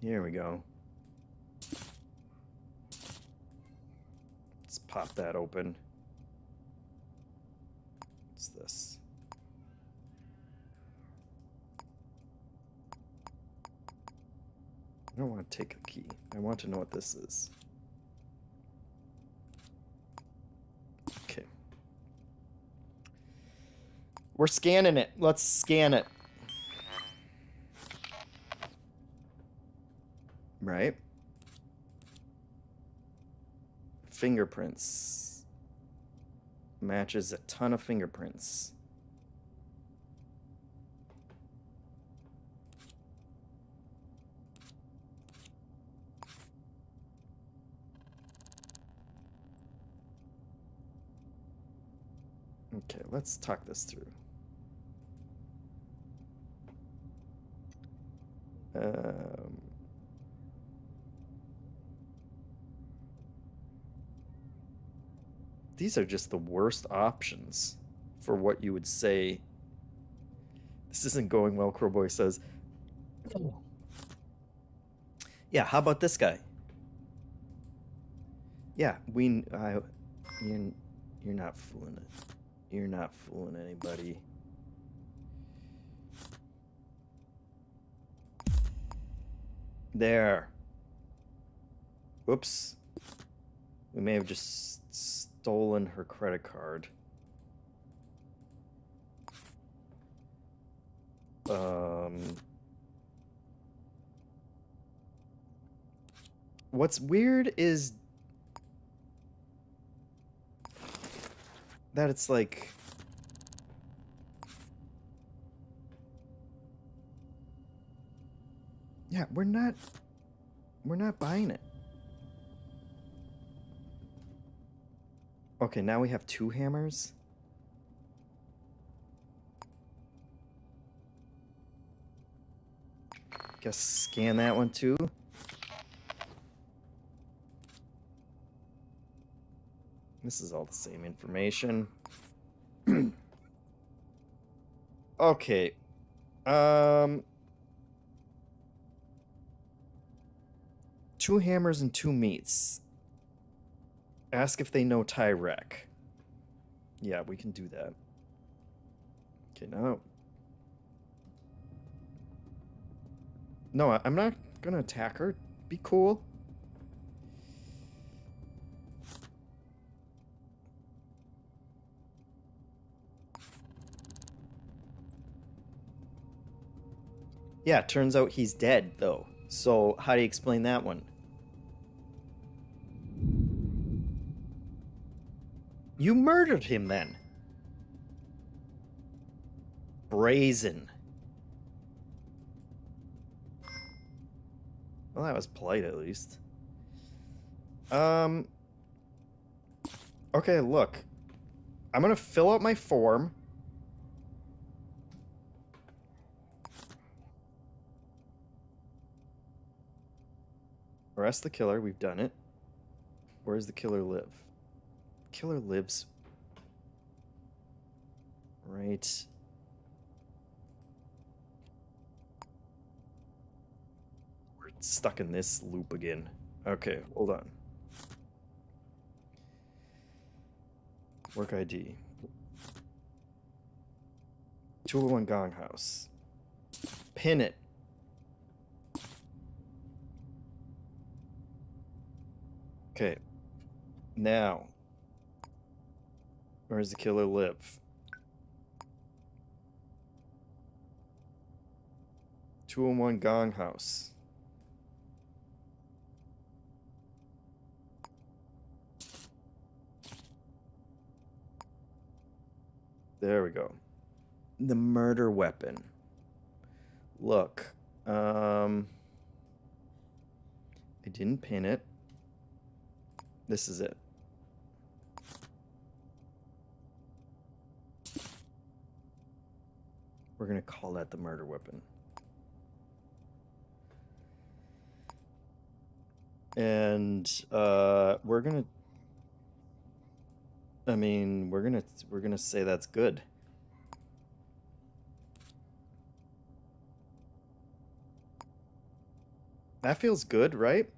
Here we go. Let's pop that open. What's this? I don't want to take a key. I want to know what this is. Okay. We're scanning it. Let's scan it. Right? Fingerprints. Matches a ton of fingerprints. Okay, let's talk this through. These are just the worst options for what you would say. This isn't going well, Crowboy says. Yeah, how about this guy? Yeah, you're not fooling it. You're not fooling anybody. There. Whoops. We may have just stolen her credit card. What's weird is that it's like... Yeah, we're not buying it. Okay, now we have 2 hammers. Guess scan that one too. This is all the same information. Okay. 2 hammers and 2 meats. Ask if they know Tyrek. Yeah, we can do that. Okay, now. No, I'm not gonna attack her. Be cool. Yeah, turns out he's dead, though. So, how do you explain that one? You murdered him, then. Brazen. Well, that was polite, at least. Okay, look. I'm gonna fill out my form. Arrest the killer. We've done it. Where does the killer live? Killer lives right. We're stuck in this loop again. Okay, hold on. Work ID. 201 Gong House. Pin it. Okay. Now. Where does the killer live? 201 Gong House. There we go. The murder weapon. Look. I didn't pin it. This is it. We're gonna call that the murder weapon. And we're gonna I mean, we're gonna say that's good. That feels good, right?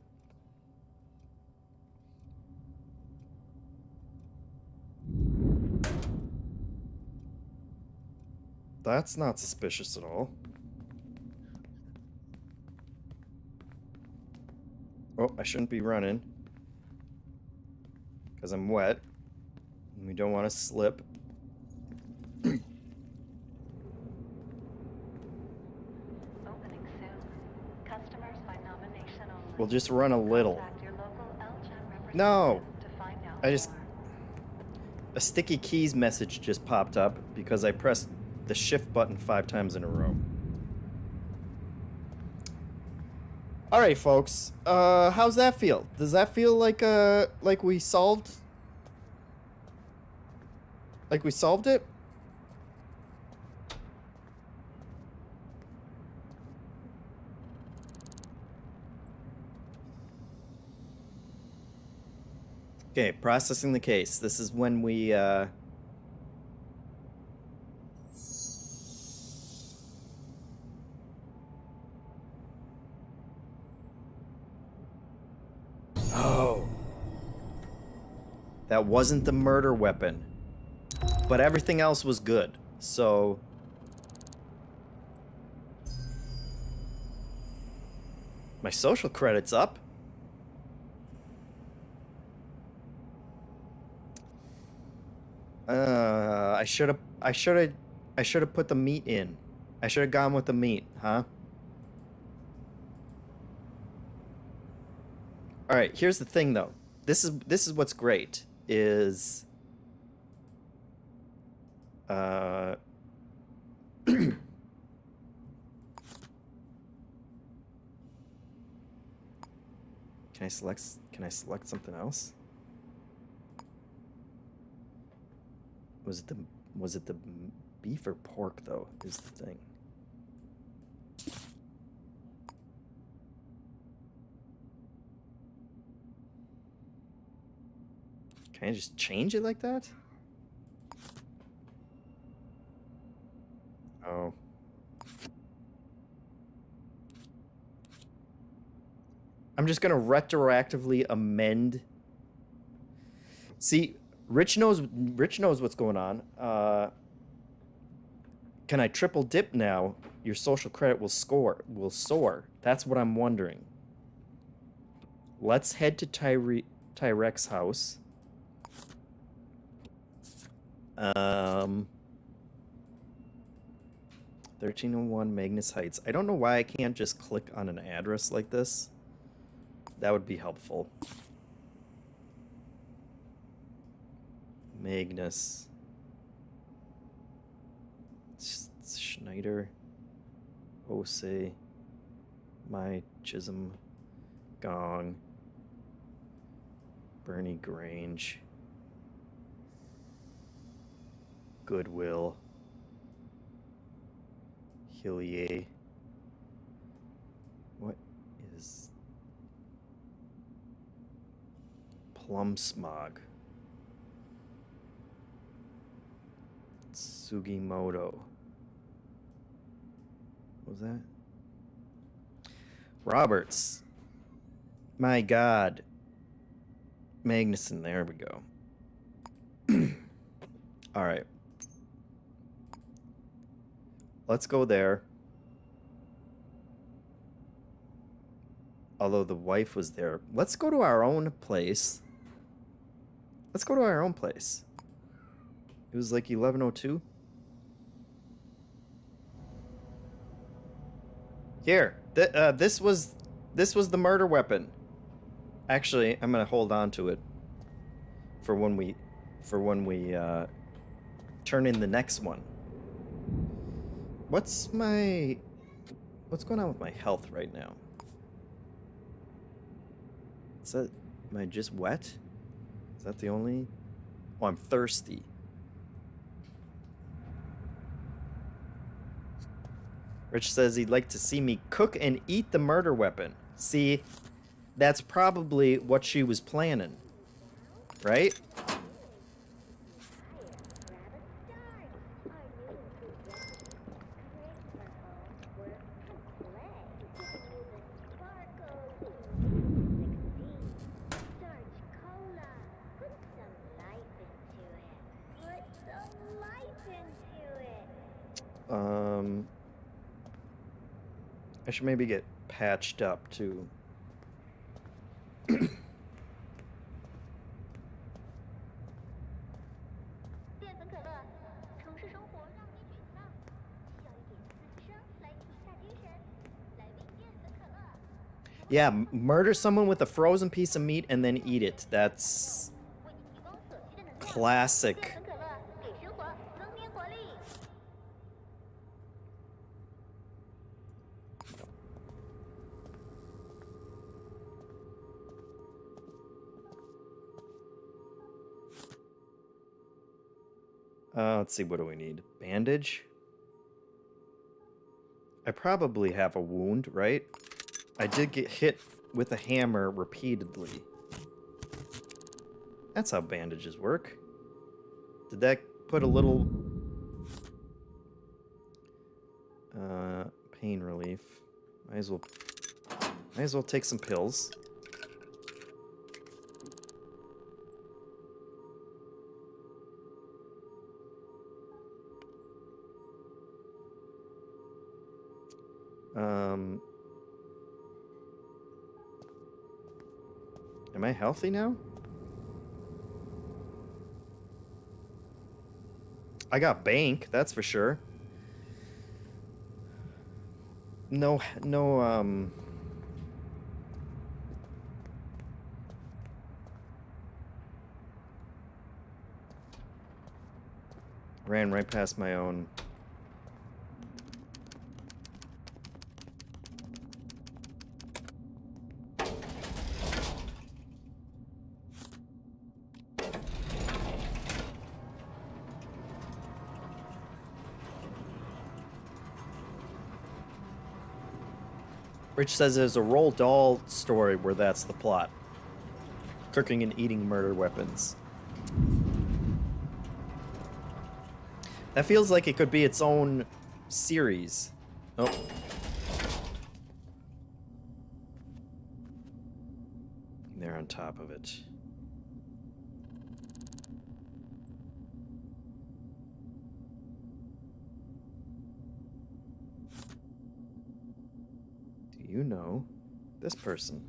That's not suspicious at all. Oh, I shouldn't be running. Because I'm wet. And we don't want to slip. Opening soon. Customers by nomination only. We'll just run a little. Contact your local LGEM No! to find out I just... more. A sticky keys message just popped up because I pressed the shift button 5 times in a row. Alright, folks. How's that feel? Does that feel like we solved... Like we solved it? Okay, processing the case. This is when we, Oh. That wasn't the murder weapon. But everything else was good. So... My social credit's up. I should have put the meat in. I should have gone with the meat, huh? All right, here's the thing though. This is what's great is Can I select something else? Was it the beef or pork though is the thing. Can I just change it like that? Oh. I'm just gonna retroactively amend. See, Rich knows what's going on. Can I triple dip now? Your social credit will soar. That's what I'm wondering. Let's head to Tyrek's house. 1301 Magnus Heights. I don't know why I can't just click on an address like this. That would be helpful. Magnus. Schneider. Ose. My Chisholm. Gong. Bernie Grange. Goodwill. Hillier. What is Plum Smog? Sugimoto. What was that? Roberts. My God. Magnuson. There we go. All right. Let's go there. Although the wife was there. Let's go to our own place. Let's go to our own place. It was like 11:02. Here. This was the murder weapon. Actually, I'm gonna hold on to it for when we turn in the next one. What's going on with my health right now? Am I just wet? Is that the only? Oh, I'm thirsty. Rich says he'd like to see me cook and eat the murder weapon. See, that's probably what she was planning, right? I should maybe get patched up too. Yeah, murder someone with a frozen piece of meat and then eat it. That's classic. Let's see, what do we need? Bandage? I probably have a wound, right? I did get hit with a hammer repeatedly. That's how bandages work. Did that put a little... pain relief. Might as well take some pills. Am I healthy now? I got bank, that's for sure. No, ran right past my own. Rich says there's a Roald Dahl story where that's the plot. Cooking and eating murder weapons. That feels like it could be its own series. Oh. They're on top of it. You know this person.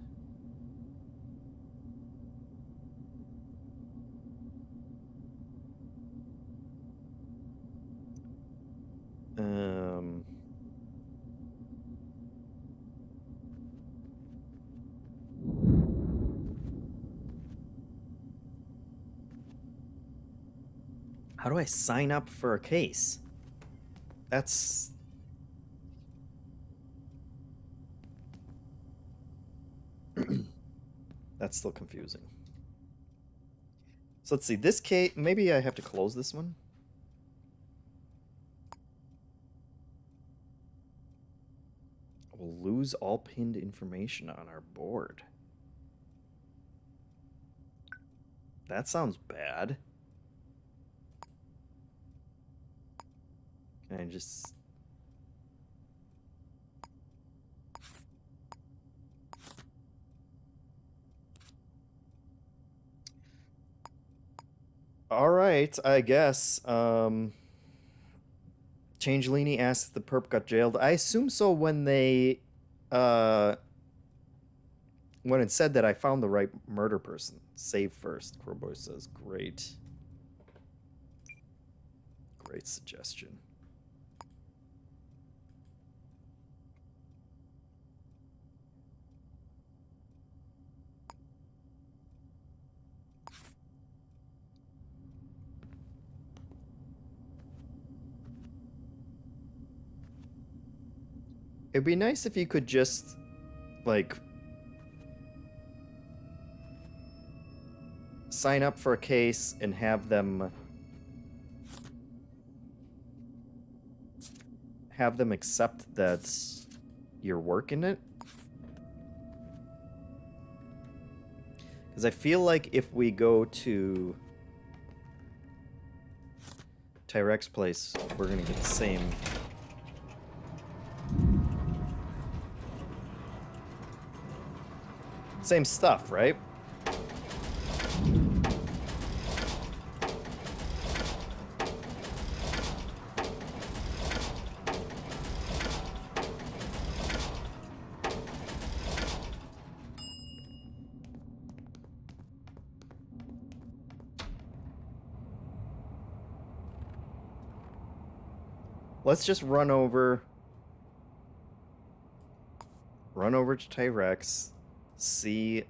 How do I sign up for a case? That's... That's still confusing. So let's see, this case, maybe I have to close this one. We'll lose all pinned information on our board. That sounds bad. Can I just... Alright, I guess. Changelini asked if the perp got jailed. I assume so when they... when it said that I found the right murder person. Save first, Crowboy says. Great. Great suggestion. It'd be nice if you could just, like, sign up for a case and have them accept that you're working it. Because I feel like if we go to Tyrek's place, we're gonna get the same... Same stuff, right? let's just run over to Tyrex. See, is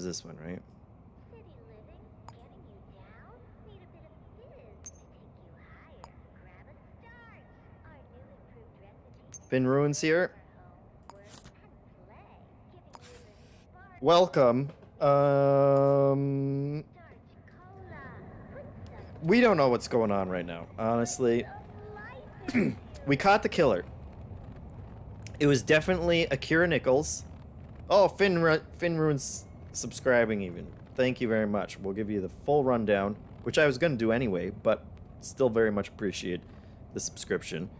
this one, right? City living, getting you down? Need a bit of fizz to take you higher. Grab a start. Our new improved recipe Been ruins here. for home, work, and play. Giving you the spark. Welcome. Starch cola. Put some We don't know what's going on right now, honestly. of life in We caught the killer. It was definitely Akira Nichols. Oh, Finn Rune's subscribing even. Thank you very much. We'll give you the full rundown, which I was going to do anyway, but still very much appreciate the subscription.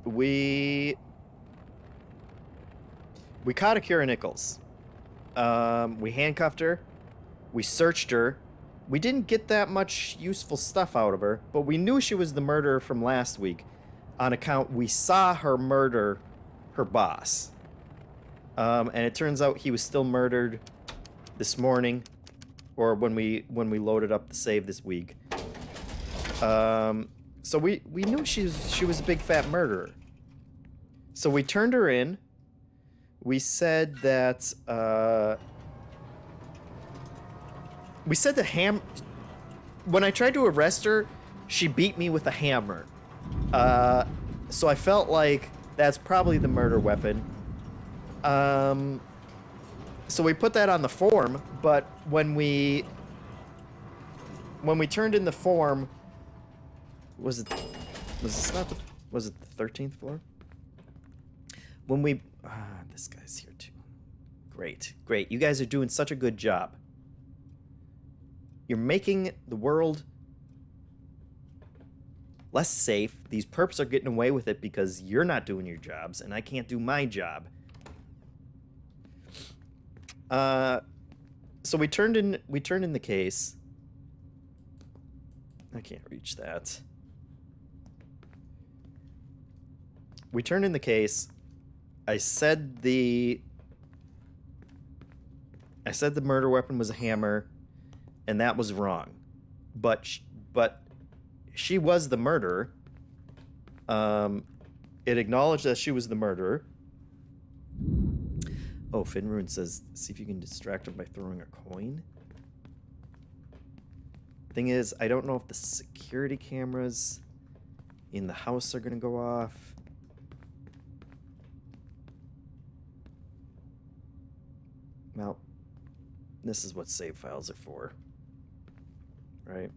We caught Akira Nichols. We handcuffed her. We searched her. We didn't get that much useful stuff out of her, but we knew she was the murderer from last week on account we saw her murder her boss. And it turns out he was still murdered this morning, or when we loaded up the save this week. So we knew she was a big fat murderer. So we turned her in. We said that when I tried to arrest her, she beat me with a hammer. So I felt like that's probably the murder weapon. So we put that on the form, but when we turned in the form, was it the 13th floor? When we this guy's here too. Great. You guys are doing such a good job. You're making the world less safe. These perps are getting away with it because you're not doing your jobs, and I can't do my job. So we turned in the case. I can't reach that. We turned in the case. I said the murder weapon was a hammer, and that was wrong. But she was the murderer. It acknowledged that she was the murderer. Oh, Finrune says, see if you can distract him by throwing a coin. Thing is, I don't know if the security cameras in the house are going to go off. Well, this is what save files are for, right?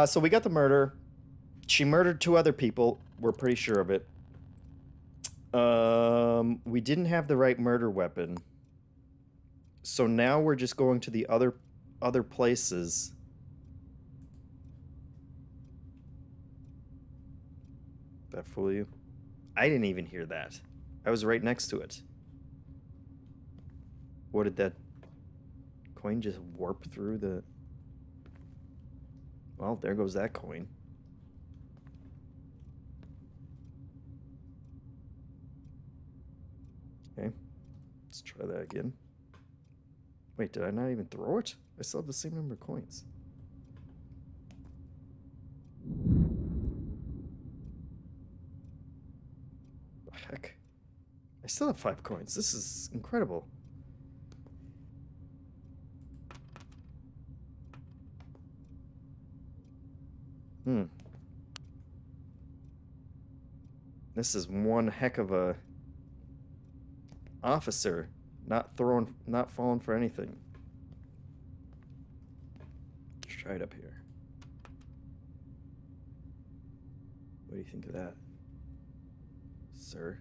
So we got the murder. She murdered 2 other people. We're pretty sure of it. We didn't have the right murder weapon. So now we're just going to the other places. That fool you? I didn't even hear that. I was right next to it. What did that coin just warp through the... Well, there goes that coin. Okay. Let's try that again. Wait, did I not even throw it? I still have the same number of coins. The heck? I still have 5 coins. This is incredible. This is one heck of a officer. Not falling for anything. Let's try it up here. What do you think of that, sir?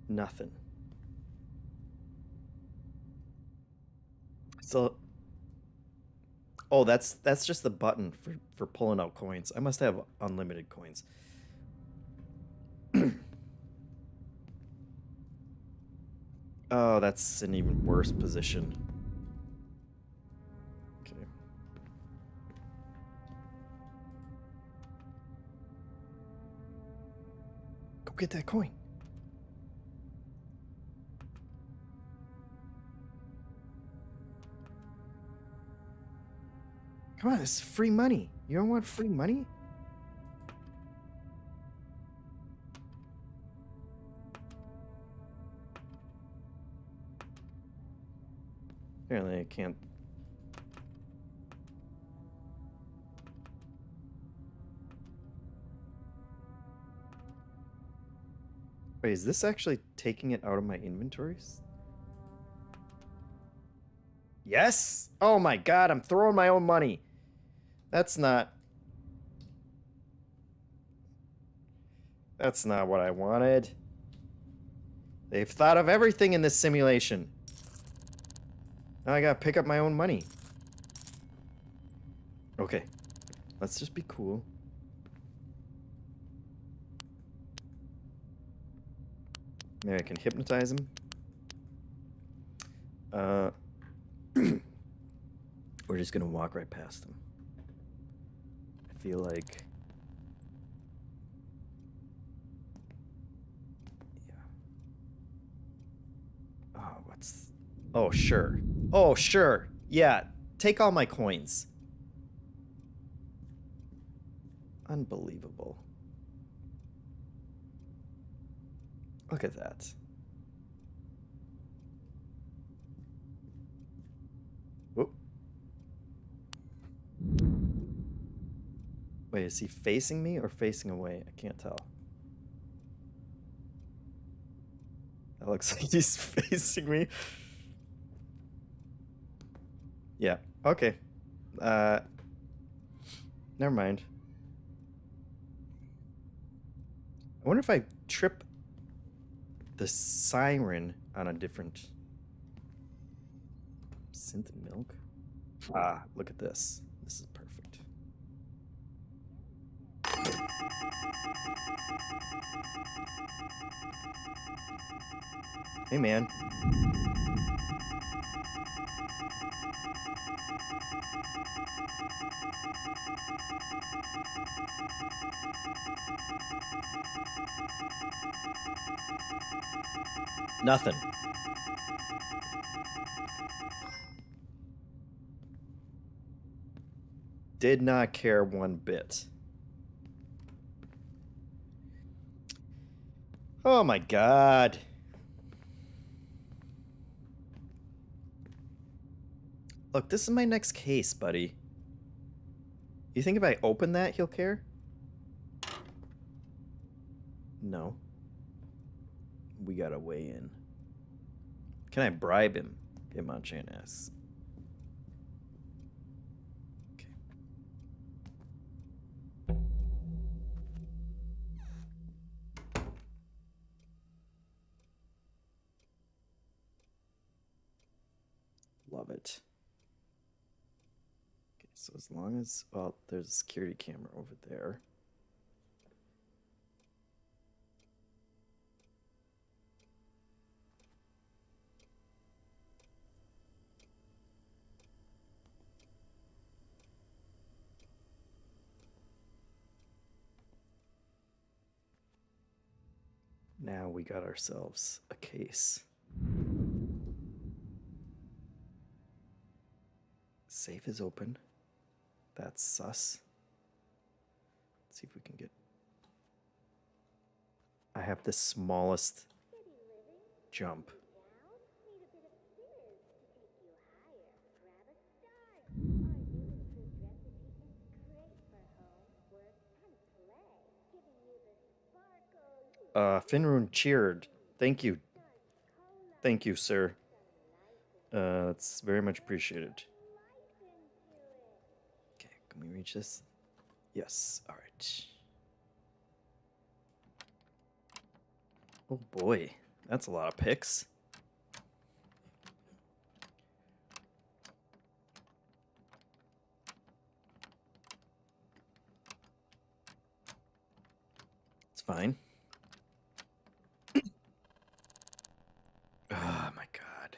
Nothing. So, oh, that's just the button for pulling out coins. I must have unlimited coins. Oh, that's an even worse position. get that coin. Come on, this is free money. You don't want free money? Apparently I can't. Wait, is this actually taking it out of my inventories? Yes! Oh my god, I'm throwing my own money. That's not what I wanted. They've thought of everything in this simulation. Now I gotta pick up my own money. Okay. Let's just be cool. Maybe I can hypnotize him. We're just gonna walk right past him. I feel like... Yeah. Oh, what's... Oh, sure. Oh, sure. Yeah, take all my coins. Unbelievable. Look at that. Whoop. Wait, is he facing me or facing away? I can't tell. That looks like he's facing me. Yeah, okay. Never mind. I wonder if I trip the siren on a different... Synth milk? Ah, look at this. This is perfect. Hey, man. Nothing. Did not care one bit. Oh my god. Look, this is my next case, buddy. You think if I open that, he'll care? No. We gotta weigh in. Can I bribe him? Hitmonchan asks. Okay. Love it. Okay, so as long as... Well, there's a security camera over there. Now we got ourselves a case. Safe is open. That's sus. Let's see if we can get... I have the smallest jump. Finrune cheered. Thank you. Thank you, sir. It's very much appreciated. Okay, can we reach this? Yes, alright. Oh boy, that's a lot of picks. It's fine. Oh my god.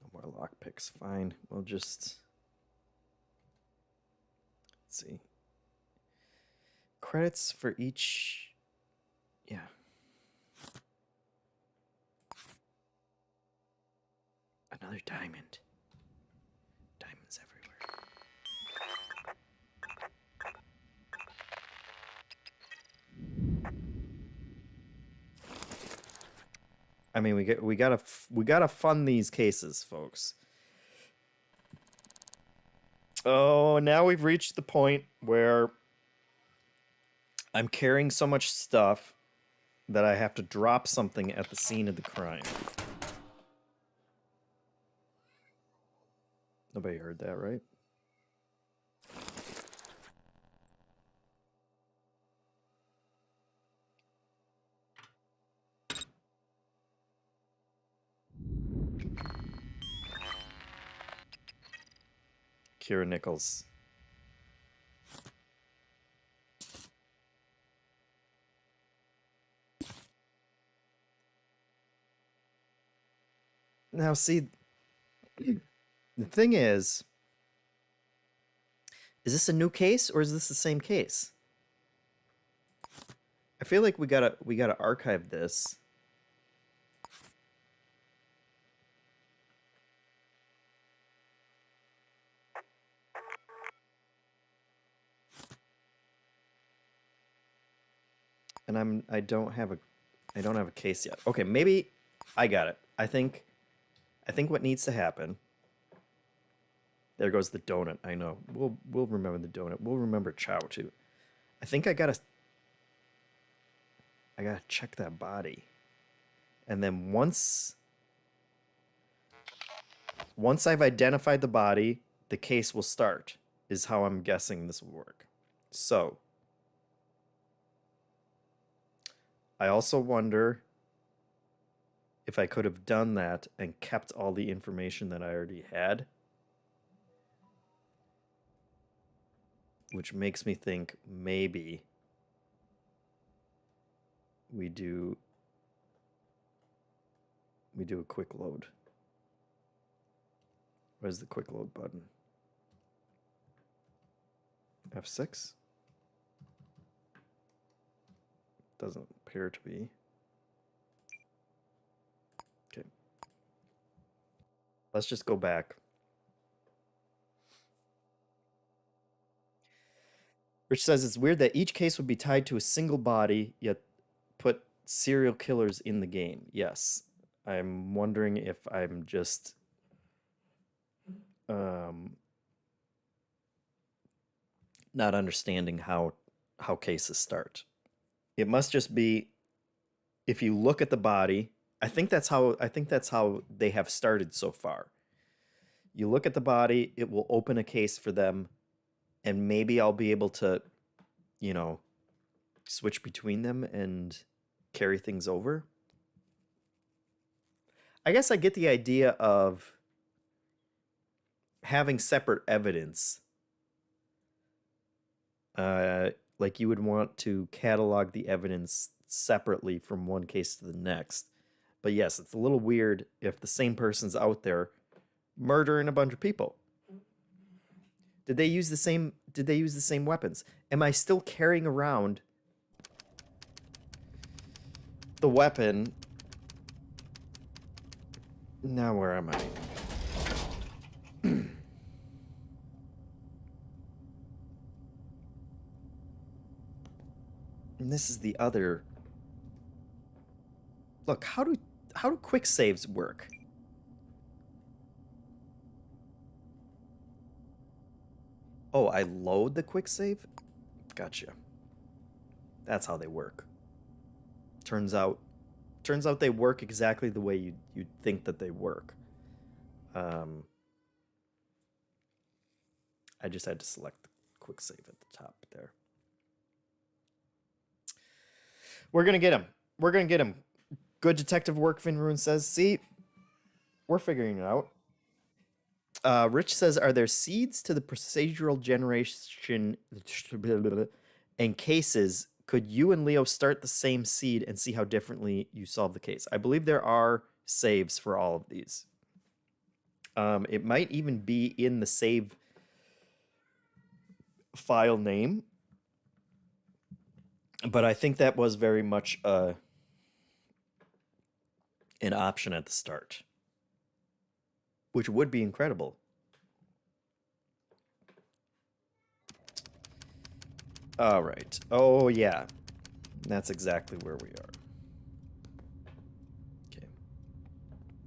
No more lockpicks. Fine. We'll just... Let's see. credits for each. Yeah. Another diamond. Diamonds everywhere. I mean, we gotta fund these cases, folks. Oh, now we've reached the point where I'm carrying so much stuff that I have to drop something at the scene of the crime. Nobody heard that, right? Kira Nichols. Now, see, the thing is this a new case or is this the same case? I feel like we gotta archive this. And I don't have a case yet. Okay, maybe I got it. I think what needs to happen. There goes the donut. I know. We'll remember the donut. We'll remember Chow too. I think I gotta check that body. And then once I've identified the body, the case will start, is how I'm guessing this will work. So I also wonder if I could have done that and kept all the information that I already had. Which makes me think maybe we do a quick load. Where's the quick load button? F6? Doesn't appear to be. Okay. Let's just go back. Rich says it's weird that each case would be tied to a single body, yet put serial killers in the game. Yes. I'm wondering if I'm just not understanding how cases start. It must just be if you look at the body. I think that's how they have started so far. You look at the body, it will open a case for them, and maybe I'll be able to, switch between them and carry things over. I guess I get the idea of having separate evidence. Like you would want to catalog the evidence separately from one case to the next. But yes, it's a little weird if the same person's out there murdering a bunch of people. Did they use the same weapons? Am I still carrying around the weapon? Now where am I? And this is the other. Look, how do quick saves work? Oh, I load the quick save? Gotcha. That's how they work. Turns out they work exactly the way you'd think that they work. I just had to select the quick save at the top there. We're gonna get him. Good detective work, Finruin says. See, we're figuring it out. Rich says, are there seeds to the procedural generation and cases? Could you and Leo start the same seed and see how differently you solve the case? I believe there are saves for all of these. It might even be in the save file name. But I think that was very much an option at the start, which would be incredible. All right. Oh, yeah. That's exactly where we are. Okay.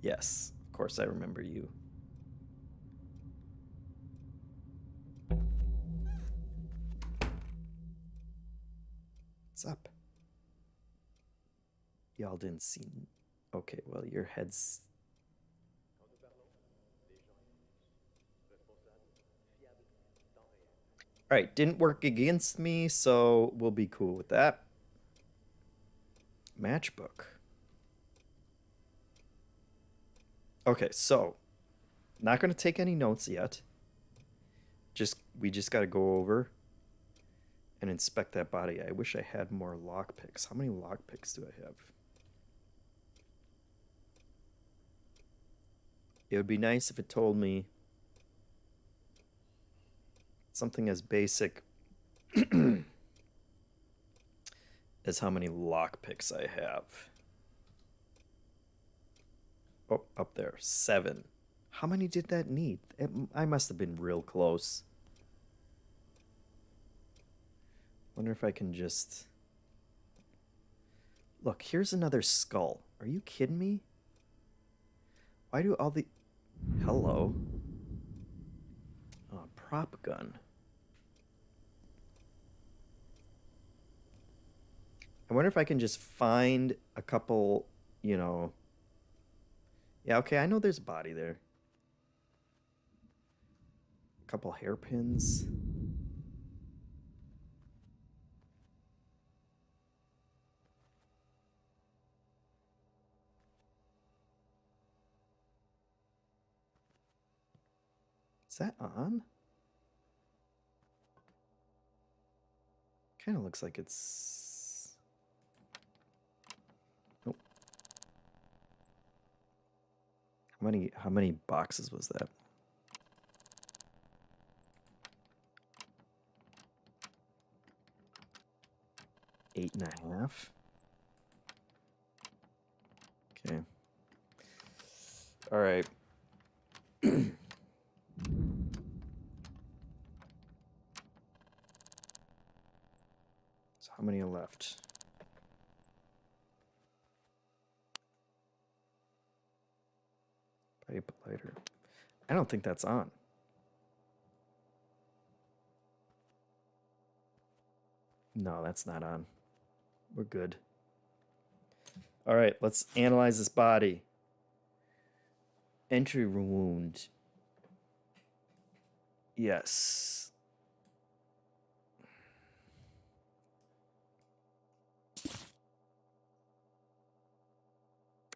Yes. Of course, I remember you. What's up? Y'all didn't see. Okay, well, your head's. All right, didn't work against me, so we'll be cool with that. Matchbook. Okay, so not going to take any notes yet. We just got to go over and inspect that body. I wish I had more lockpicks. How many lockpicks do I have? It would be nice if it told me something as basic as how many lockpicks I have. Oh, up there, 7. How many did that need? I must have been real close. Wonder if I can just... Look, here's another skull. Are you kidding me? Why do all the... Hello. Oh, prop gun. I wonder if I can just find a couple, you know... Yeah, okay, I know there's a body there. A couple hairpins. Is that on? Kind of looks like it's... Nope. How many boxes was that? Eight and a half. Okay. All right. So how many are left? Pipe lighter. I don't think that's on. No, that's not on. We're good. All right, let's analyze this body. Entry wound. Yes.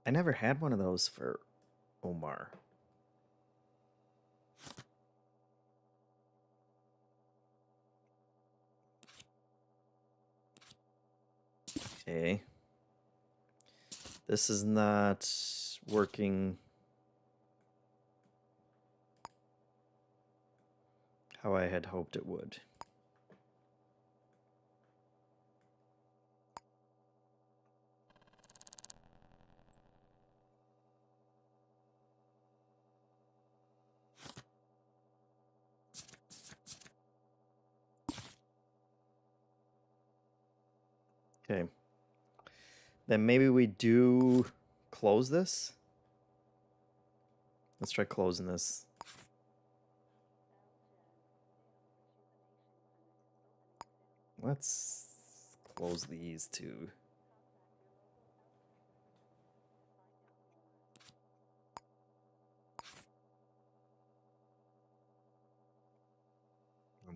I never had one of those for Omar. Okay. This is not working how I had hoped it would. Okay. Then maybe we do close this. Let's try closing this. Let's close these two.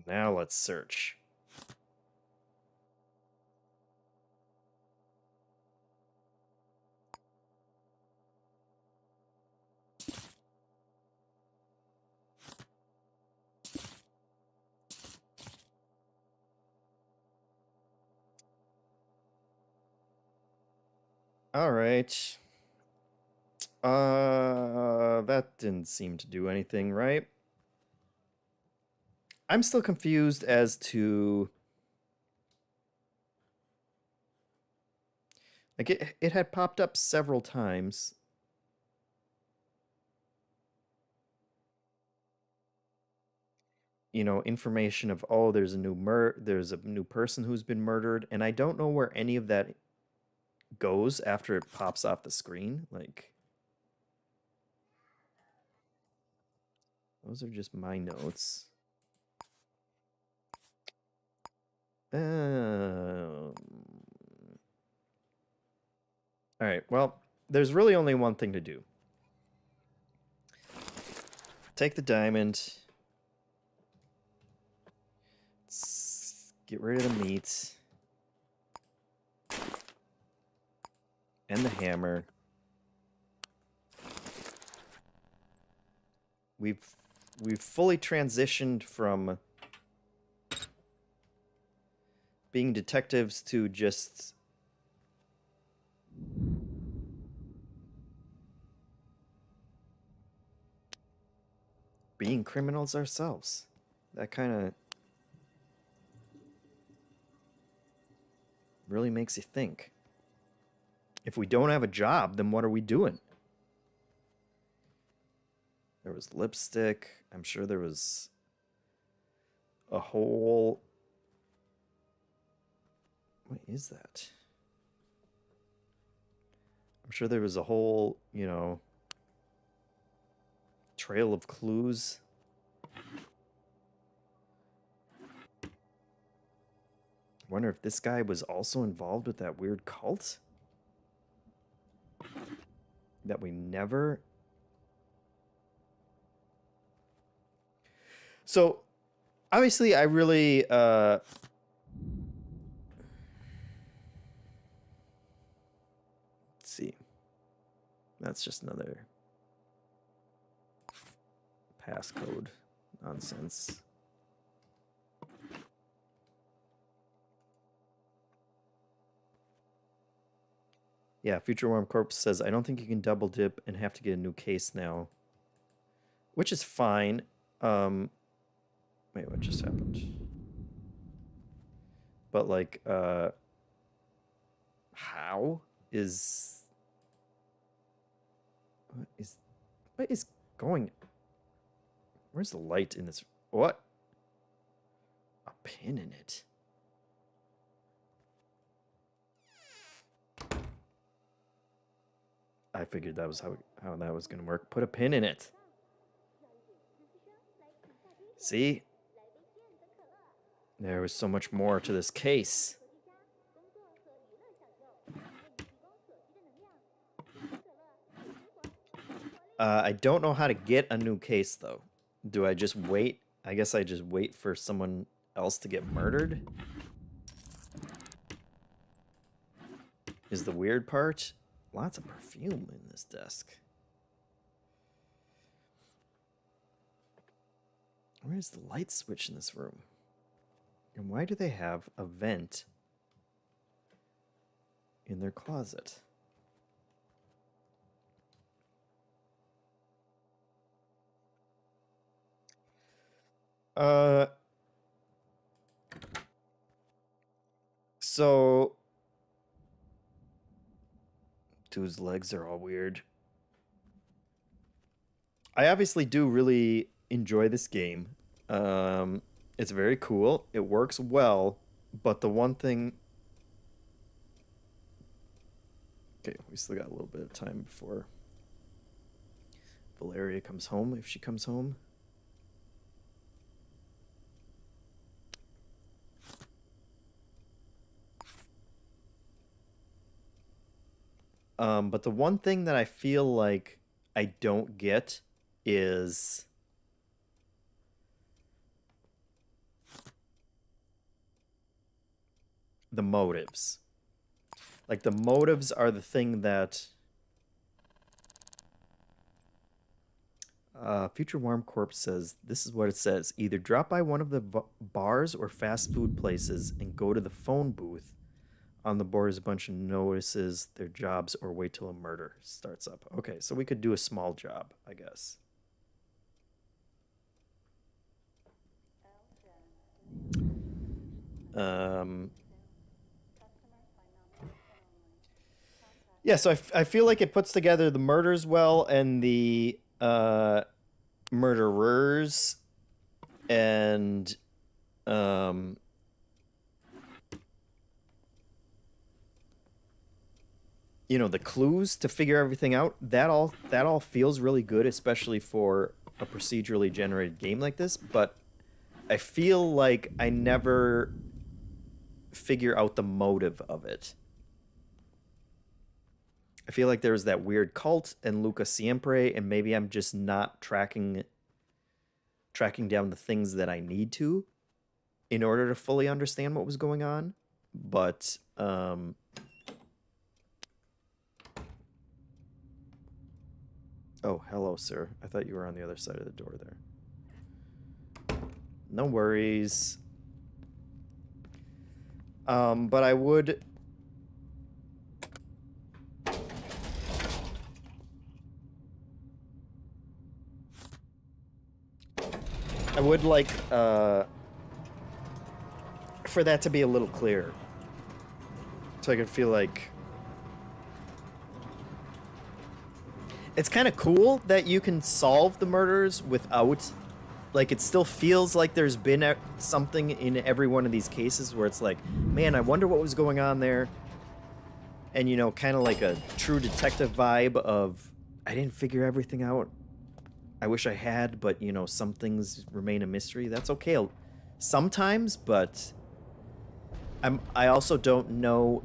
Now let's search. All right. That didn't seem to do anything, right? I'm still confused as to Like it had popped up several times. You know, information of, oh, there's a new person who's been murdered, and I don't know where any of that goes after it pops off the screen. Like, those are just my notes. All right, well, there's really only one thing to do. Take the diamond. Get rid of the meat. And the hammer. We've fully transitioned from being detectives to just being criminals ourselves. That kind of really makes you think. If we don't have a job, then what are we doing? There was lipstick. I'm sure there was a whole... What is that? I'm sure there was a whole, you know, trail of clues. Wonder if this guy was also involved with that weird cult that we never... So, obviously, I really... Let's see. That's just another passcode nonsense. Yeah, Future Warm Corpse says, I don't think you can double dip and have to get a new case now. Which is fine. Wait, what just happened? But, like, how is... What is going... Where's the light in this... What? A pin in it. I figured that was how that was going to work. Put a pin in it. See? There was so much more to this case. I don't know how to get a new case, though. Do I just wait? I guess I just wait for someone else to get murdered? Is the weird part. Lots of perfume in this desk. Where's the light switch in this room? And why do they have a vent in their closet? So... Dude's legs are all weird. I obviously do really enjoy this game. It's very cool. It works well, but the one thing... Okay, we still got a little bit of time before Valeria comes home, if she comes home. But the one thing that I feel like I don't get is the motives. Like, the motives are the thing that... Future Warm Corpse says, this is what it says. Either drop by one of the bars or fast food places and go to the phone booth. On the board is a bunch of notices, their jobs, or wait till a murder starts up. Okay, so we could do a small job, I guess. Yeah, so I feel like it puts together the murders well and the murderers and um you know, the clues to figure everything out. That all feels really good, especially for a procedurally generated game like this, but I feel like I never figure out the motive of it. I feel like there's that weird cult and Luca Siempre, and maybe I'm just not tracking down the things that I need to in order to fully understand what was going on. But oh, hello, sir. I thought you were on the other side of the door there. No worries. But I would like for that to be a little clearer. So I can feel like it's kind of cool that you can solve the murders without, like, it still feels like there's been something in every one of these cases where it's like, man, I wonder what was going on there. And, you know, kind of like a true detective vibe of, I didn't figure everything out. I wish I had, but, you know, some things remain a mystery. That's okay sometimes, but I also don't know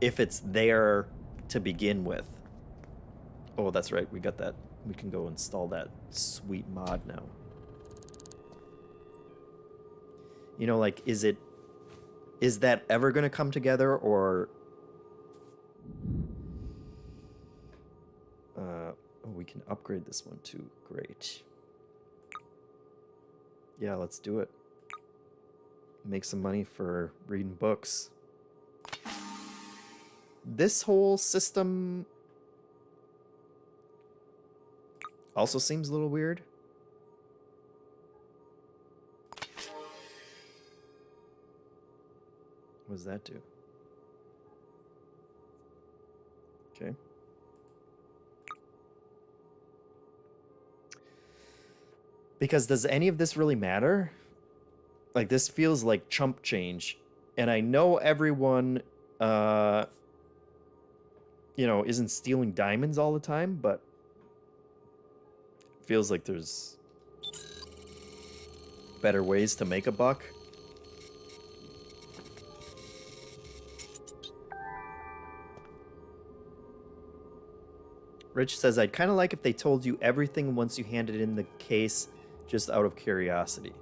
if it's there to begin with. Oh, that's right. We got that. We can go install that sweet mod now. You know, like, is that ever going to come together, or oh, we can upgrade this one too. Great. Yeah, let's do it. Make some money for reading books. This whole system also seems a little weird. What does that do? Okay. Because does any of this really matter? Like, this feels like chump change. And I know everyone, you know, isn't stealing diamonds all the time, but it feels like there's better ways to make a buck. Rich says, I'd kind of like if they told you everything once you handed in the case, just out of curiosity.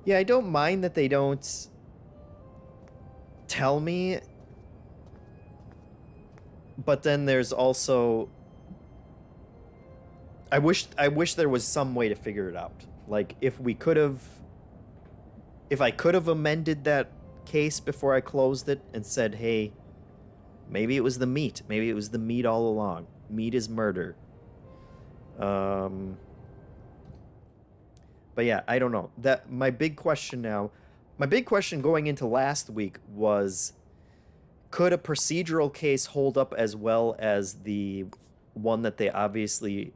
Yeah, I don't mind that they don't tell me, but then there's also, I wish there was some way to figure it out. Like, if I could have amended that case before I closed it and said, hey, maybe it was the meat. Maybe it was the meat all along. Meat is murder. But yeah, I don't know. My big question going into last week was, could a procedural case hold up as well as the one that they obviously,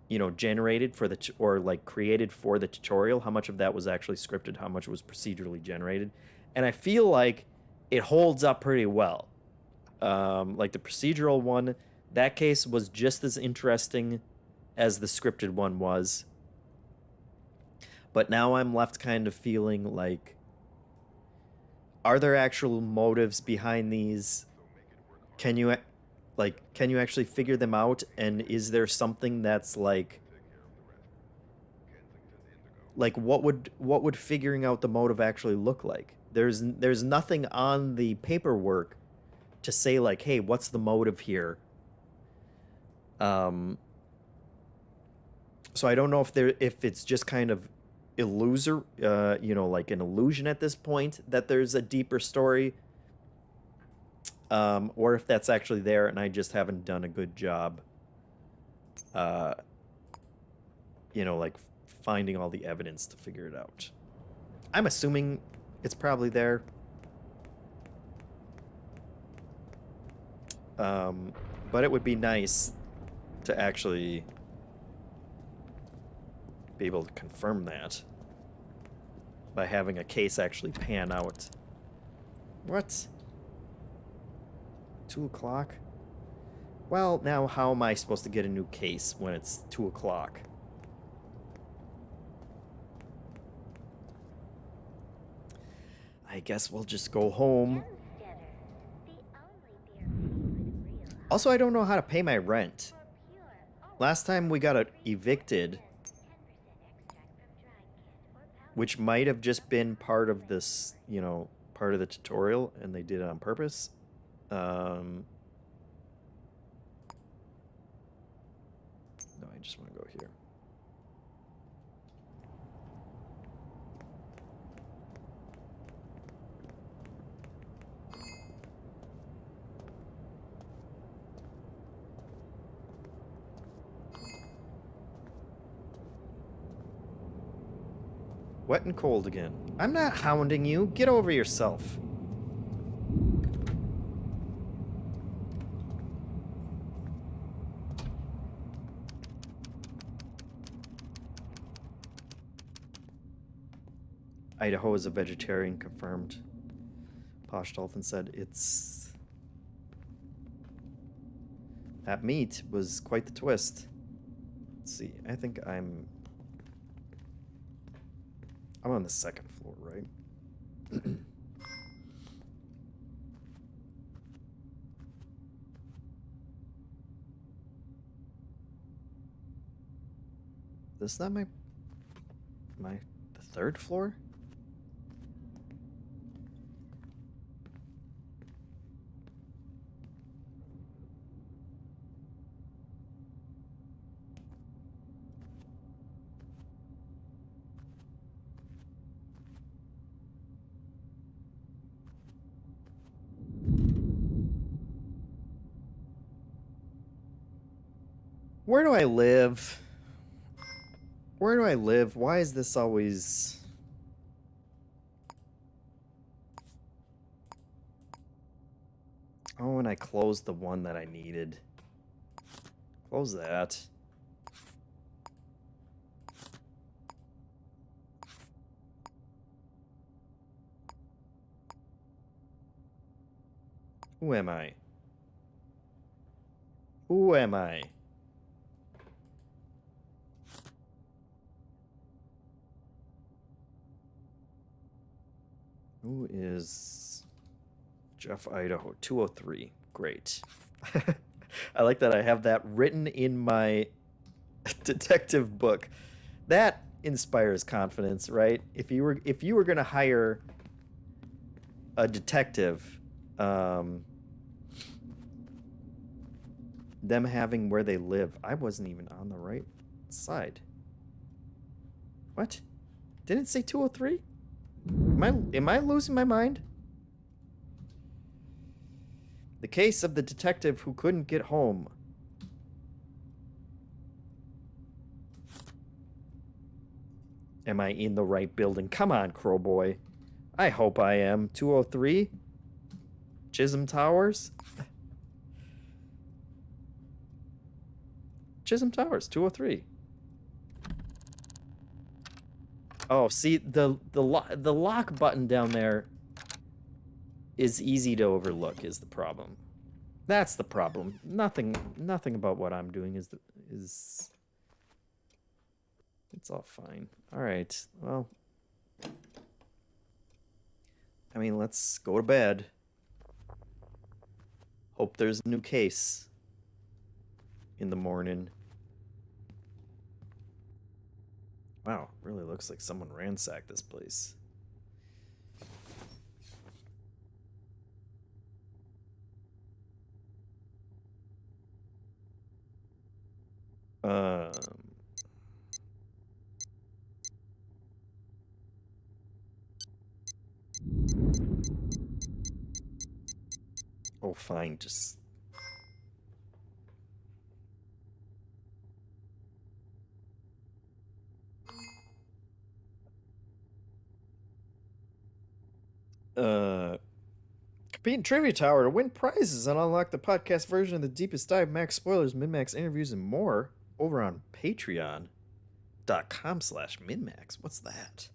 you know, generated for or like created for the tutorial? How much of that was actually scripted? How much was procedurally generated? And I feel like it holds up pretty well. Like the procedural one, that case was just as interesting as the scripted one was. But now I'm left kind of feeling like, are there actual motives behind these? Can you actually figure them out? And is there something that's like what would figuring out the motive actually look like? There's nothing on the paperwork to say like, hey, what's the motive here? So I don't know if it's just kind of illusory, you know, like an illusion at this point that there's a deeper story, or if that's actually there and I just haven't done a good job, you know, like finding all the evidence to figure it out. I'm assuming it's probably there. But it would be nice to actually be able to confirm that by having a case actually pan out. What? 2 o'clock? Well, now how am I supposed to get a new case when it's 2 o'clock? I guess we'll just go home. Also, I don't know how to pay my rent. Last time we got evicted, which might have just been part of this, you know, part of the tutorial, and they did it on purpose. No, I just want to go here. Wet and cold again. I'm not hounding you. Get over yourself. Idaho is a vegetarian, confirmed. Posh Dolphin said it's... That meat was quite the twist. Let's see. I think I'm on the 2nd floor, right? This not the 3rd floor? Where do I live? Where do I live? Why is this always... Oh, and I closed the one that I needed. Close that. Who am I? Who am I? Who is Jeff Idaho? 203. Great. I like that I have that written in my detective book. That inspires confidence, right? If you were gonna hire a detective, them having where they live. I wasn't even on the right side. What? Didn't it say 203? Am I losing my mind? The case of the detective who couldn't get home. Am I in the right building? Come on, Crowboy. I hope I am. 203? Chisholm Towers? Chisholm Towers, 203. Oh, see, the lock button down there is easy to overlook is the problem. That's the problem. Nothing about what I'm doing is it's all fine. All right. Well, I mean, let's go to bed. Hope there's a new case in the morning. Wow, really looks like someone ransacked this place. Oh, fine, just... Beat Trivia Tower to win prizes and unlock the podcast version of the Deepest Dive, Max spoilers, MinnMax interviews, and more over on patreon.com/MinnMax. What's that?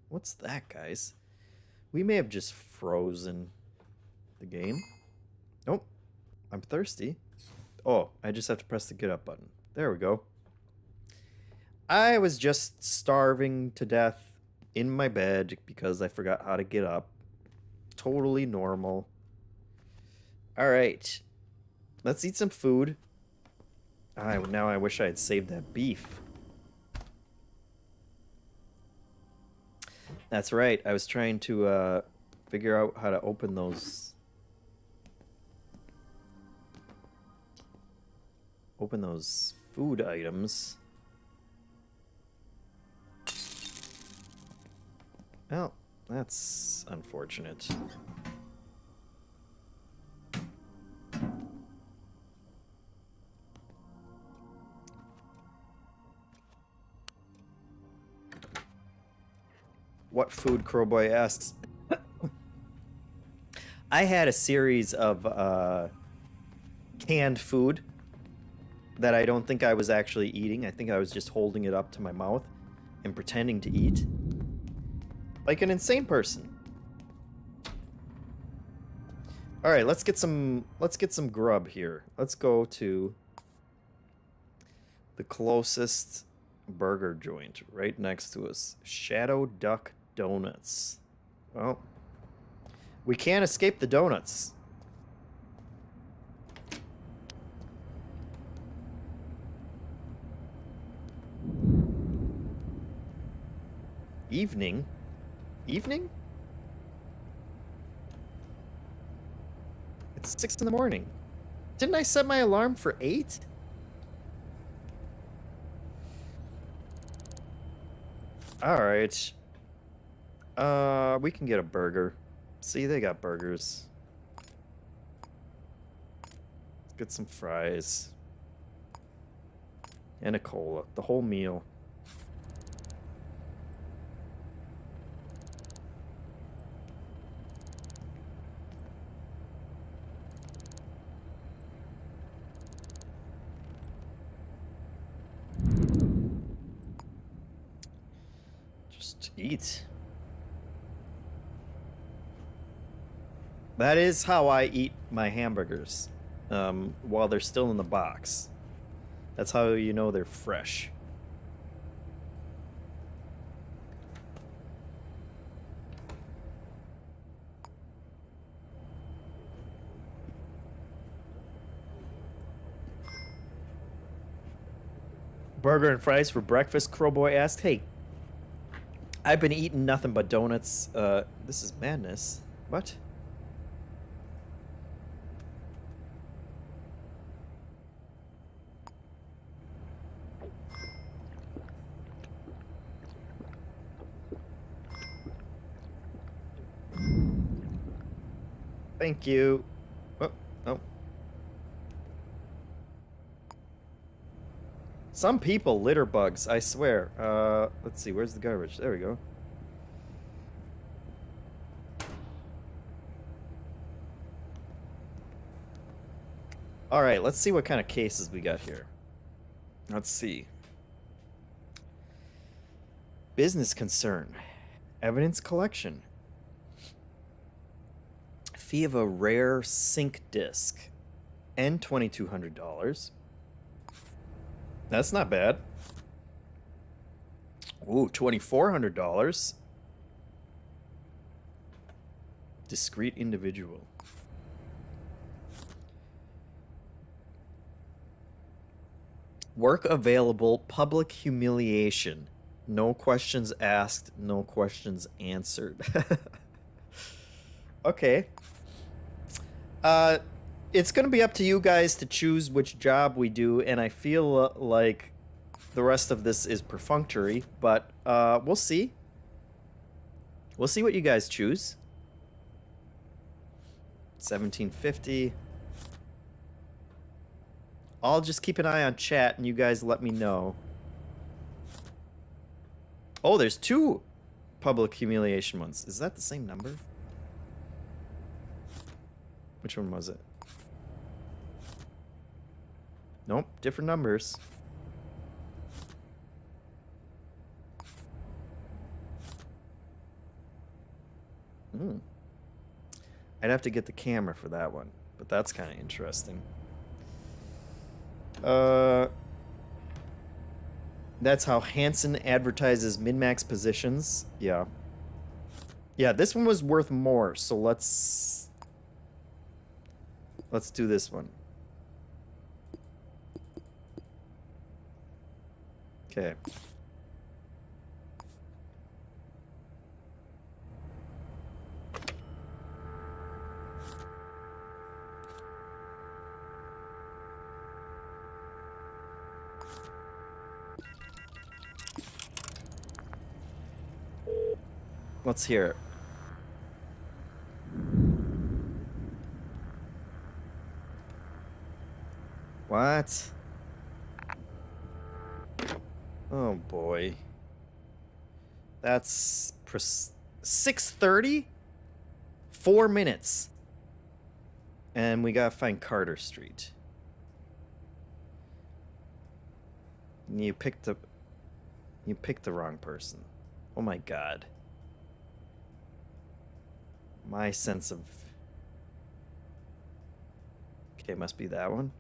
What's that, guys? We may have just frozen the game. Nope. I'm thirsty. Oh, I just have to press the get up button. There we go. I was just starving to death in my bed because I forgot how to get up. Totally normal. All right. Let's eat some food. Now I wish I had saved that beef. That's right. I was trying to figure out how to open those food items. Well, that's unfortunate. What food, Crowboy asks. I had a series of canned food that I don't think I was actually eating. I think I was just holding it up to my mouth and pretending to eat. Like an insane person. All right, let's get some grub here. Let's go to the closest burger joint right next to us. Shadow Duck Donuts. Well, we can't escape the donuts. Evening? Evening? It's 6 in the morning. Didn't I set my alarm for 8? Alright. We can get a burger. See, they got burgers. Let's get some fries. And a cola. The whole meal. Just eat. That is how I eat my hamburgers, while they're still in the box. That's how you know they're fresh. Burger and fries for breakfast, Crowboy asked. Hey, I've been eating nothing but donuts. This is madness. What? Thank you. Oh, oh. Some people litter bugs, I swear. Let's see, where's the garbage? There we go. Alright, let's see what kind of cases we got here. Let's see. Business concern. Evidence collection. Fee of a rare sync disc. And $2,200. That's not bad. Ooh, $2,400. Discreet individual. Work available, public humiliation. No questions asked, no questions answered. Okay. It's going to be up to you guys to choose which job we do, and I feel like the rest of this is perfunctory, but we'll see. We'll see what you guys choose. 1750. I'll just keep an eye on chat, and you guys let me know. Oh, there's 2 public humiliation ones. Is that the same number? Which one was it? Nope, different numbers. I'd have to get the camera for that one, but that's kind of interesting. That's how Hansen advertises MinnMax positions. Yeah. Yeah, this one was worth more, so let's do this one. Okay. Let's hear it. What? Oh boy. That's 6:30? 4 minutes. And we gotta find Carter Street. You picked the wrong person. Oh my god. My sense of... Okay, must be that one.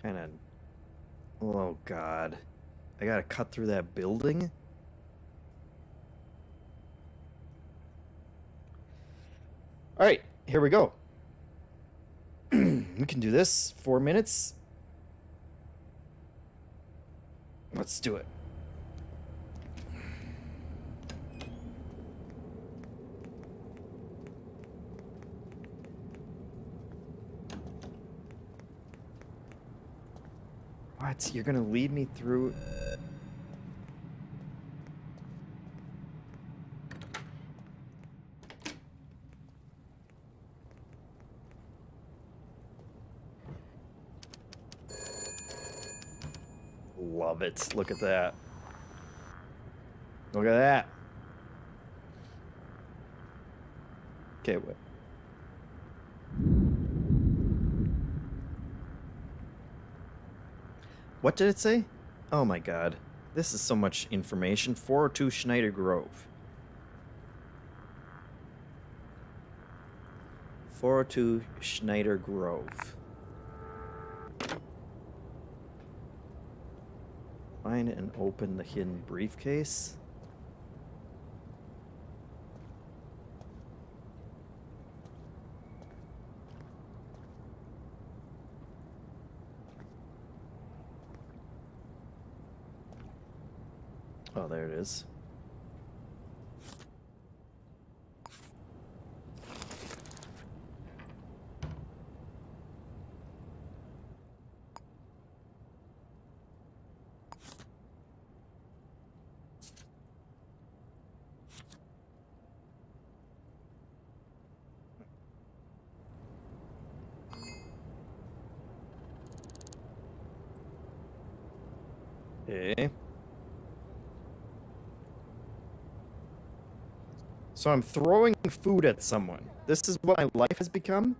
Kind of... Oh god. I gotta cut through that building? Alright, here we go. We can do this. 4 minutes. Let's do it. What? You're gonna lead me through... Love it. Look at that. Look at that. Okay, what? What did it say? Oh my god. This is so much information. 402 Schneider Grove. 402 Schneider Grove. Find and open the hidden briefcase. Oh, there it is. Okay. So I'm throwing food at someone. This is what my life has become?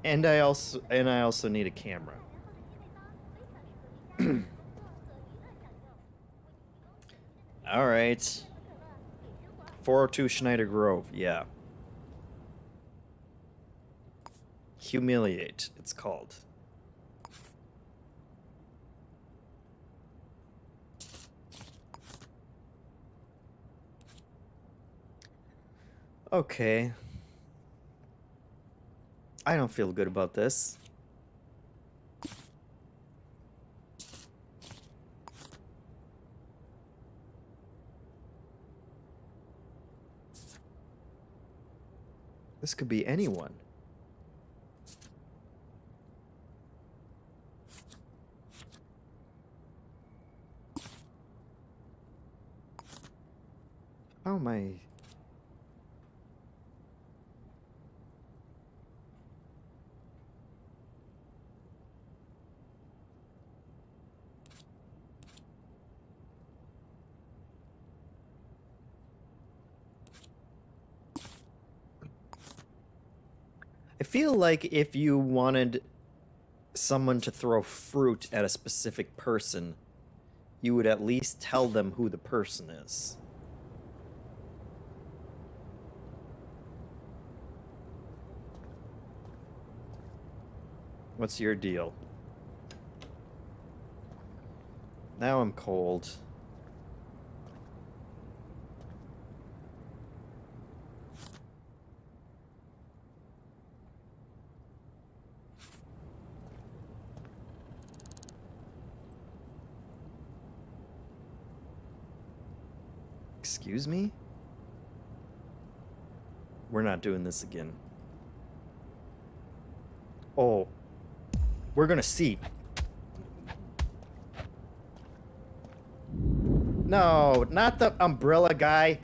And I also need a camera. All right. 402 Schneider Grove. Yeah. Humiliate, it's called. Okay. I don't feel good about this. This could be anyone. How am I... I feel like if you wanted someone to throw fruit at a specific person, you would at least tell them who the person is. What's your deal? Now I'm cold. Excuse me? We're not doing this again. Oh. We're gonna see. No, not the umbrella guy.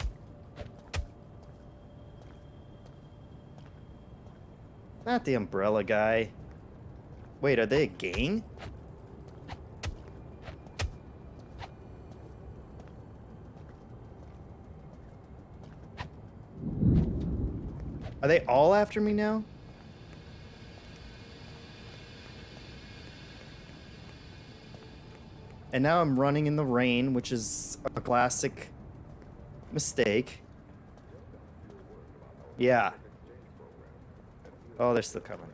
Not the umbrella guy. Wait, are they a gang? Are they all after me now? And now I'm running in the rain, which is a classic mistake. Yeah. Oh, they're still coming.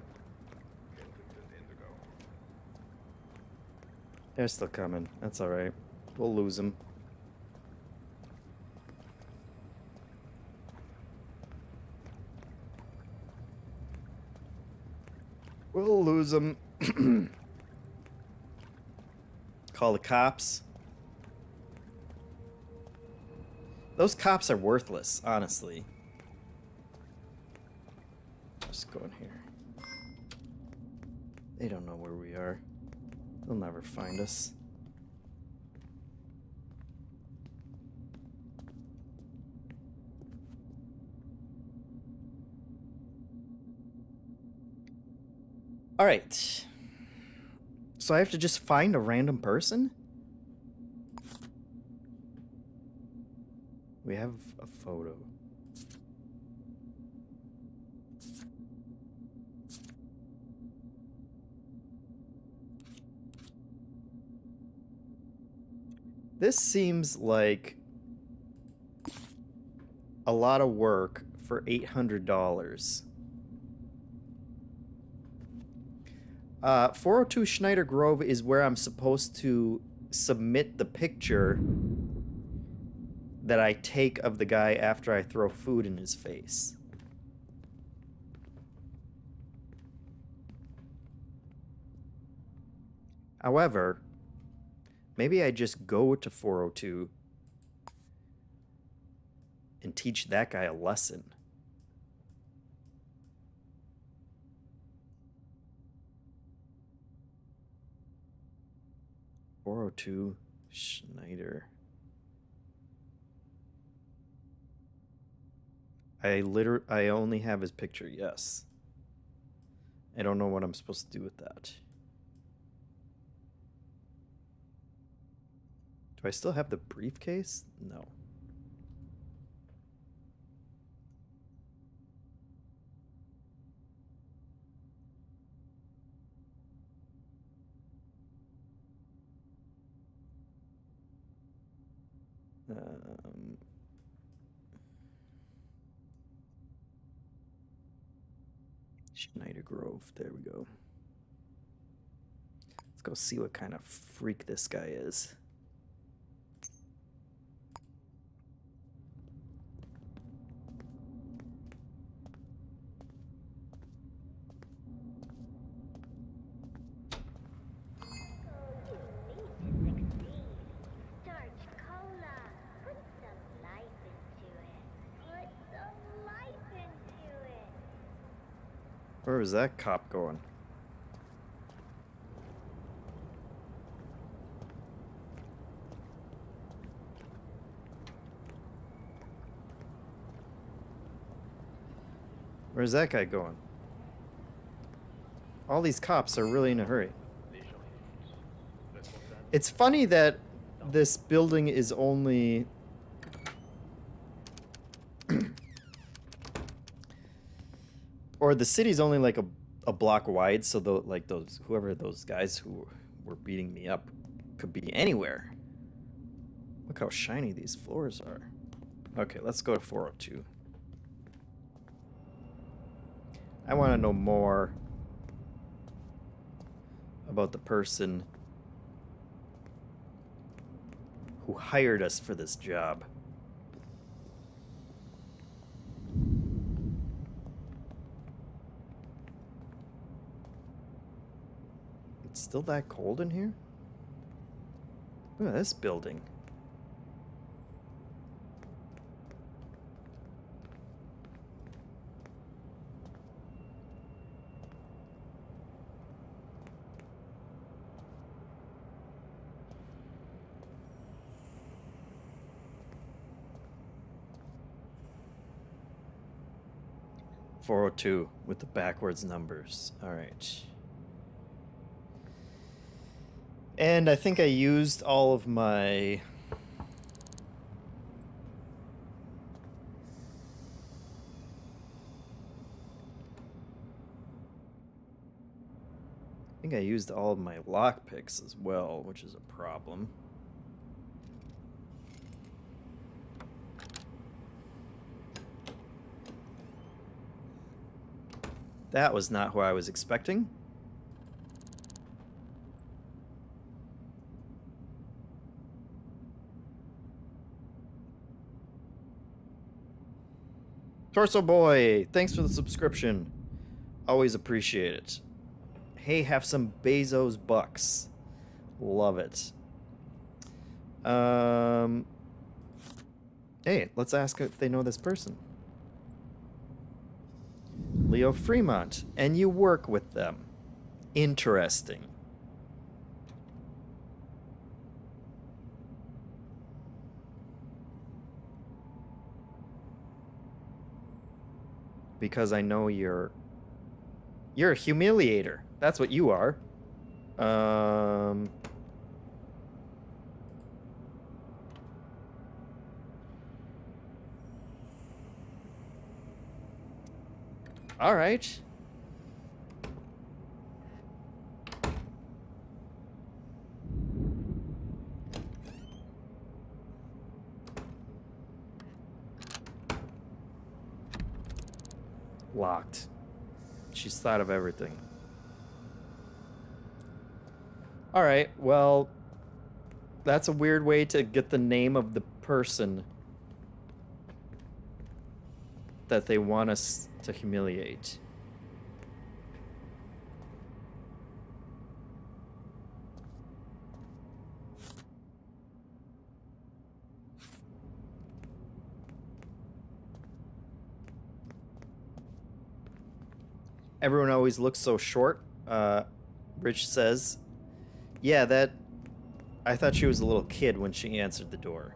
They're still coming. That's alright. We'll lose them. We'll lose them. Call the cops. Those cops are worthless, honestly. Just go in here. They don't know where we are. They'll never find us. All right. So I have to just find a random person? We have a photo. This seems like a lot of work for $800. 402 Schneider Grove is where I'm supposed to submit the picture that I take of the guy after I throw food in his face. However, maybe I just go to 402 and teach that guy a lesson. .402 Schneider. I only have his picture, yes. I don't know what I'm supposed to do with that. Do I still have the briefcase? No. Schneider Grove, there we go. Let's go see what kind of freak this guy is. Where was that cop going? Where's that guy going? All these cops are really in a hurry. It's funny that this building is only... or Or the city's only like a block wide, so like whoever those guys who were beating me up could be anywhere. Look how shiny these floors are. Okay, let's go to 402. I want to know more about the person who hired us for this job. It's still that cold in here? Look at this building. .402 with the backwards numbers. All right. And I think I used all of my... I think I used all of my lockpicks as well, which is a problem. That was not who I was expecting. Torso Boy, thanks for the subscription. Always appreciate it. Hey, have some Bezos bucks. Love it. Hey, let's ask if they know this person. Leo Fremont, and you work with them. Interesting. Because I know you're a humiliator. That's what you are. All right. Locked. She's thought of everything. All right, well, that's a weird way to get the name of the person that they want us to humiliate. Everyone always looks so short. Rich says, yeah, I thought she was a little kid when she answered the door.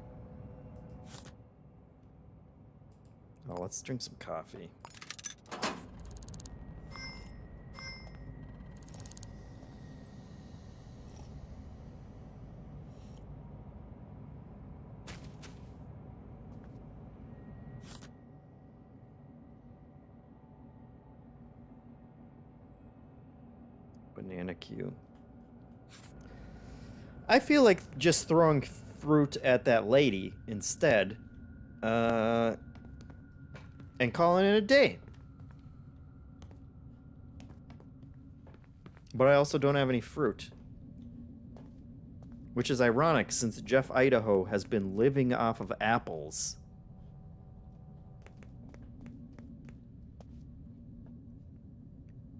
Oh, let's drink some coffee. Banana Q. I feel like just throwing fruit at that lady instead, and calling it a day. But I also don't have any fruit. Which is ironic since Jeff Idaho has been living off of apples.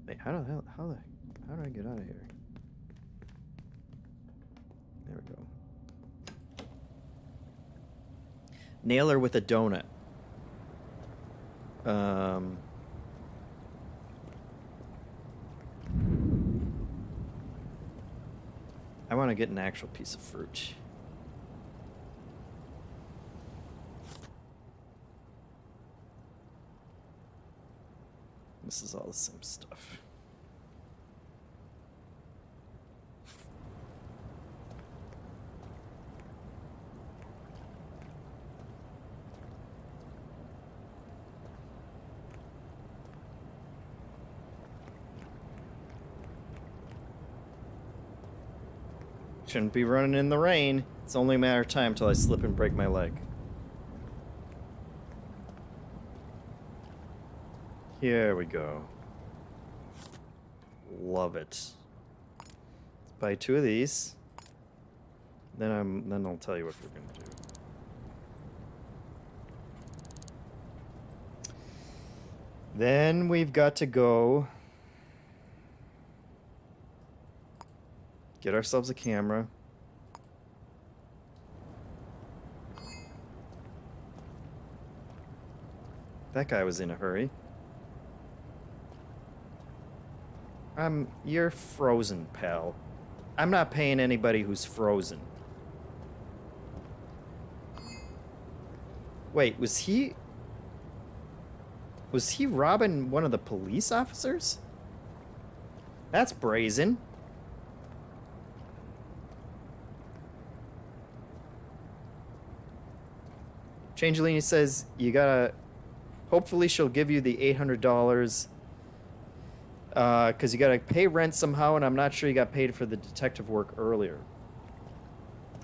Wait, how do I get out of here? There we go. Nail her with a donut. I want to get an actual piece of fruit. This is all the same stuff. Shouldn't be running in the rain. It's only a matter of time till I slip and break my leg. Here we go. Love it. Let's buy 2 of these. Then I'll tell you what we're gonna do. Then we've got to go get ourselves a camera. That guy was in a hurry. You're frozen, pal. I'm not paying anybody who's frozen. Wait, was he robbing one of the police officers? That's brazen. Changeling says you gotta. Hopefully, she'll give you the $800. Because you gotta pay rent somehow, and I'm not sure you got paid for the detective work earlier.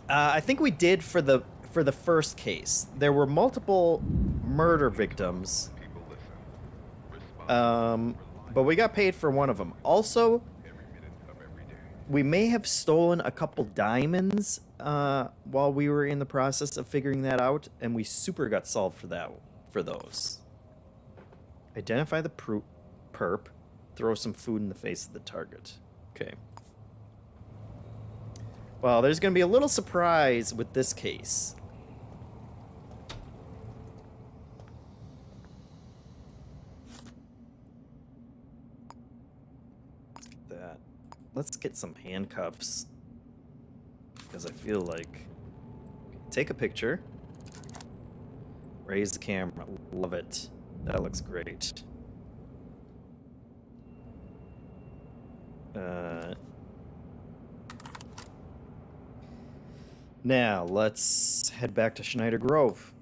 I think we did for the first case. There were multiple murder victims. But we got paid for one of them. Also, we may have stolen a couple diamonds while we were in the process of figuring that out, and we super got solved for those. Identify the perp. Throw some food in the face of the target. Okay. Well, there's going to be a little surprise with this case. Let's get some handcuffs. Because I feel like... Take a picture. Raise the camera. Love it. That looks great. Now, let's head back to Schneider Grove.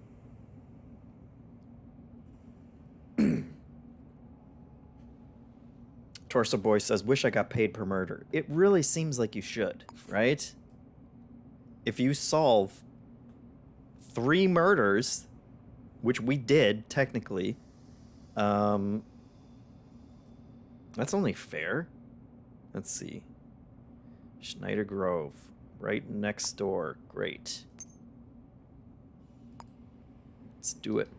Torso Boy says, wish I got paid per murder. It really seems like you should, right? If you solve 3 murders, which we did, technically, that's only fair. Let's see. Schneider Grove, right next door. Great. Let's do it.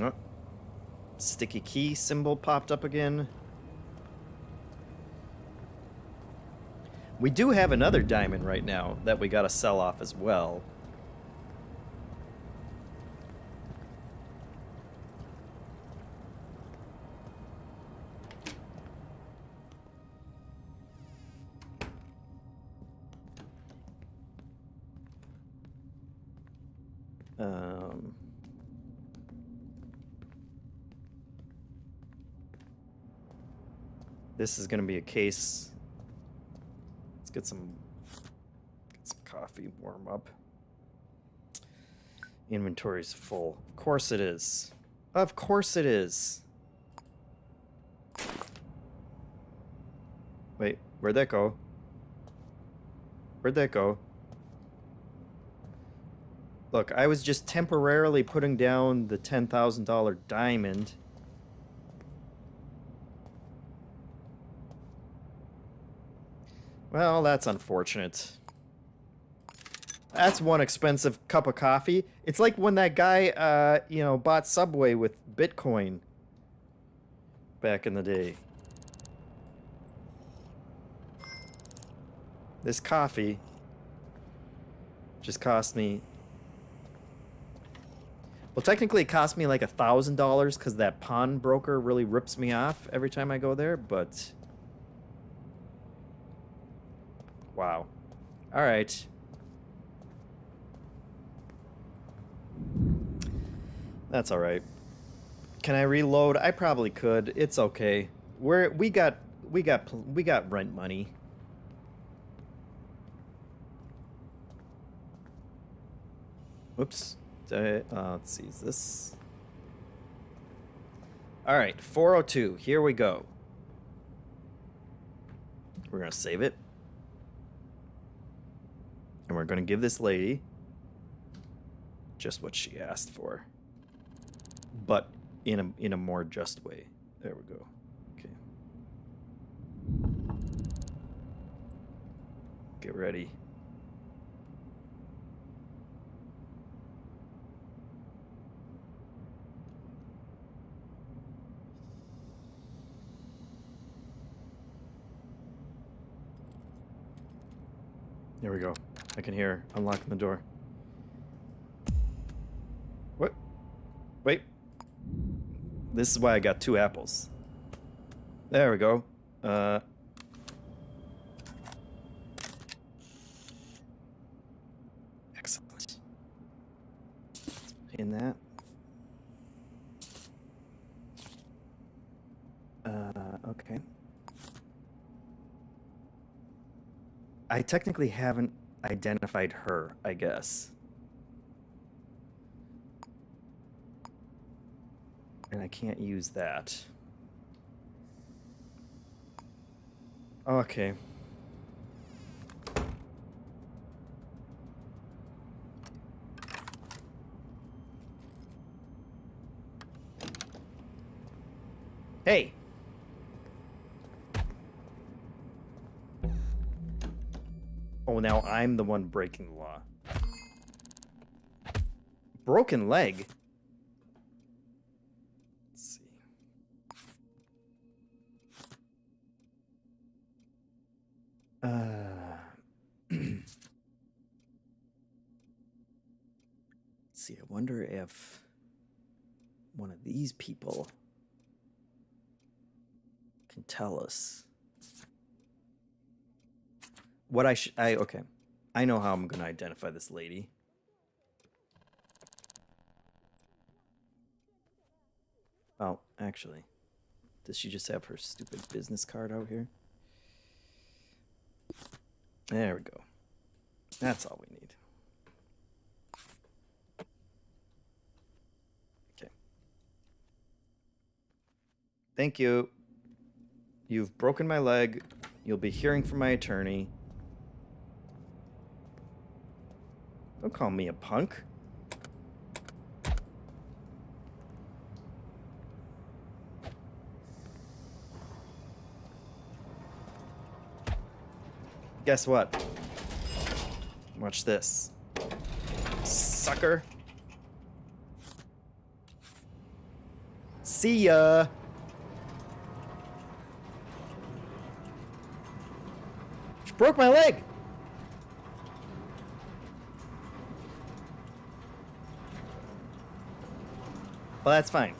Oh. Sticky key symbol popped up again. We do have another diamond right now that we gotta sell off as well. This is gonna be a case. Let's get some coffee, warm up. Inventory's full. Of course it is. Of course it is. Wait, where'd that go? Where'd that go? Look, I was just temporarily putting down the $10,000 diamond. Well, that's unfortunate. That's one expensive cup of coffee. It's like when that guy, bought Subway with Bitcoin back in the day. This coffee just cost me... Well, technically it cost me like $1,000 because that pawnbroker really rips me off every time I go there, but... Wow. Alright. That's alright. Can I reload? I probably could. It's okay. We got rent money. Oops. Let's see, is this? All right, 402. Here we go. We're gonna save it, and we're gonna give this lady just what she asked for, but in a more just way. There we go. Okay. Get ready. There we go. I can hear her unlocking the door. What? Wait. This is why I got 2 apples. There we go. Excellent. In that. Okay. I technically haven't identified her, I guess. And I can't use that. Okay. Hey! Oh, now I'm the one breaking the law. Broken leg? Let's see. Let's see, I wonder if one of these people can tell us what okay. I know how I'm gonna identify this lady. Oh, actually, does she just have her stupid business card out here? There we go. That's all we need. Okay. Thank you. You've broken my leg. You'll be hearing from my attorney. Don't call me a punk. Guess what? Watch this. Sucker. See ya. She broke my leg. Well, that's fine.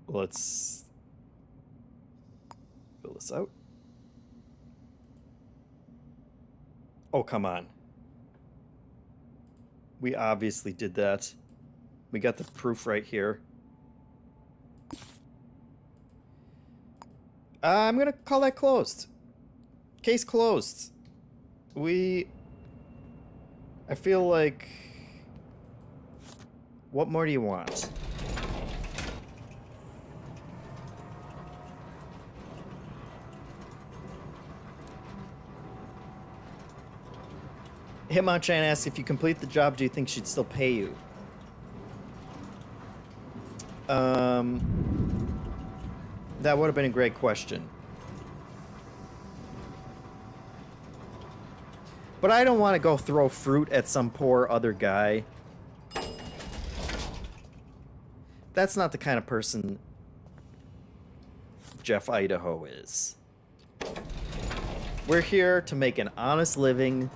Let's fill this out. Oh, come on. We obviously did that. We got the proof right here. I'm gonna call that closed. Case closed. I feel like... What more do you want? Hitmonchan asks, if you complete the job, do you think she'd still pay you? That would have been a great question. But I don't want to go throw fruit at some poor other guy. That's not the kind of person Jeff Idaho is. We're here to make an honest living,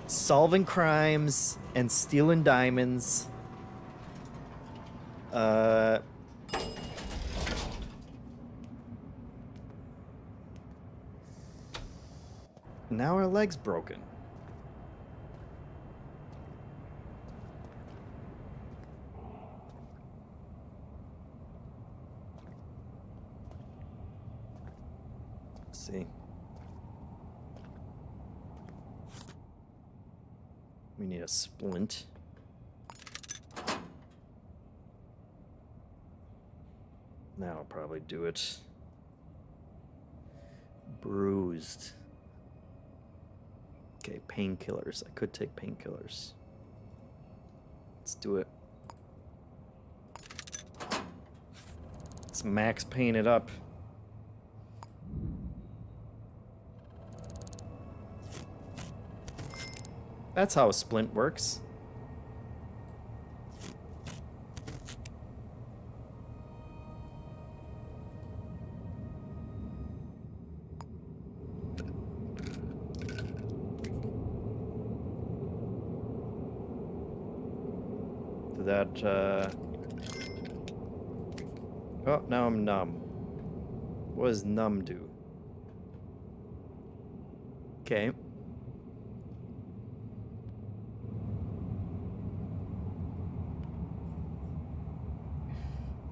solving crimes and stealing diamonds. Now our leg's broken. see. We need a splint. That'll probably do it. Bruised. Okay, painkillers. I could take painkillers. Let's do it. Let's max pain it up. That's how a splint works. Oh, now I'm numb. What does numb do? Okay.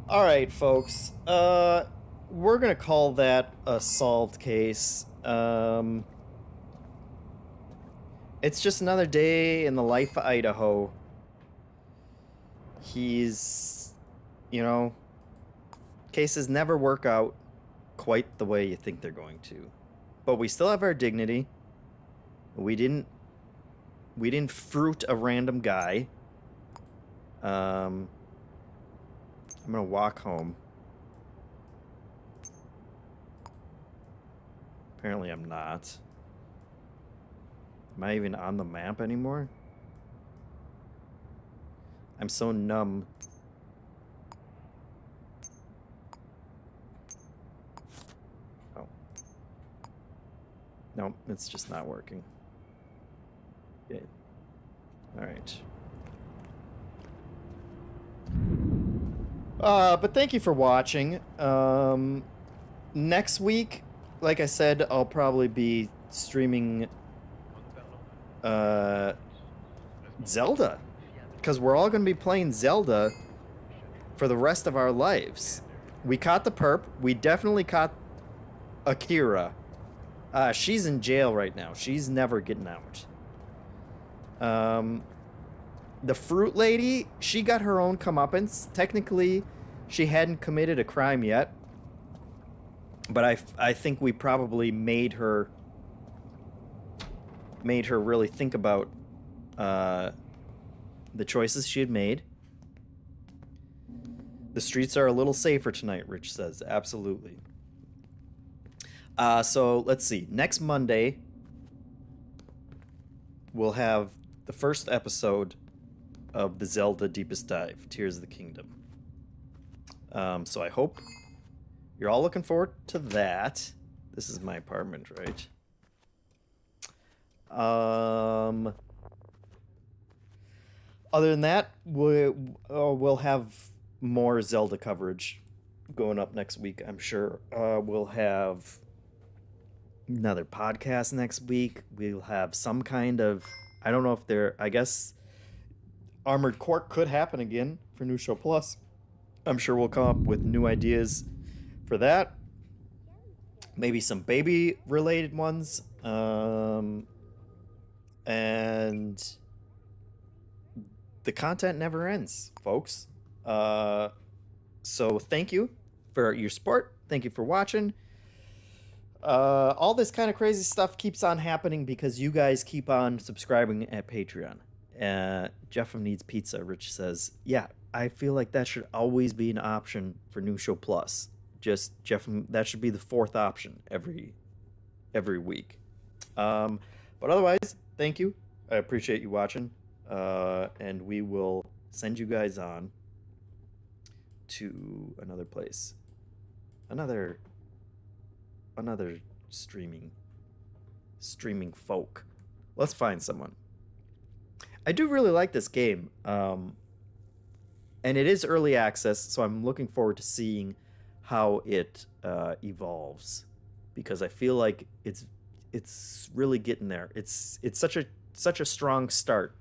All right, folks. We're gonna call that a solved case. It's just another day in the life of Idaho. He's, cases never work out quite the way you think they're going to. But we still have our dignity. We didn't fruit a random guy. I'm gonna walk home. Apparently I'm not. Am I even on the map anymore? I'm so numb. Oh. No, it's just not working. Okay. Alright. But thank you for watching. Next week, like I said, I'll probably be streaming Zelda. Because we're all going to be playing Zelda for the rest of our lives. We caught the perp. We definitely caught Akira. She's in jail right now. She's never getting out. The fruit lady, she got her own comeuppance. Technically, she hadn't committed a crime yet. But I think we probably made her really think about the choices she had made. The streets are a little safer tonight, Rich says. Absolutely. So let's see. Next Monday, we'll have the first episode of the Zelda Deepest Dive, Tears of the Kingdom. So I hope you're all looking forward to that. This is my apartment, right? Other than that, we'll have more Zelda coverage going up next week, I'm sure. We'll have another podcast next week. We'll have some kind of, I don't know if I guess Armored Court could happen again for New Show Plus. I'm sure we'll come up with new ideas for that. Maybe some baby-related ones. And the content never ends, folks. So thank you for your support. Thank you for watching. All this kind of crazy stuff keeps on happening because you guys keep on subscribing at Patreon. JeffM needs pizza, Rich says. Yeah, I feel like that should always be an option for New Show Plus. Just JeffM, that should be the fourth option every week. But otherwise, thank you. I appreciate you watching. And we will send you guys on to another place. Another streaming folk. Let's find someone. I do really like this game. And it is early access, so I'm looking forward to seeing how it evolves, because I feel like it's really getting there. It's such a strong start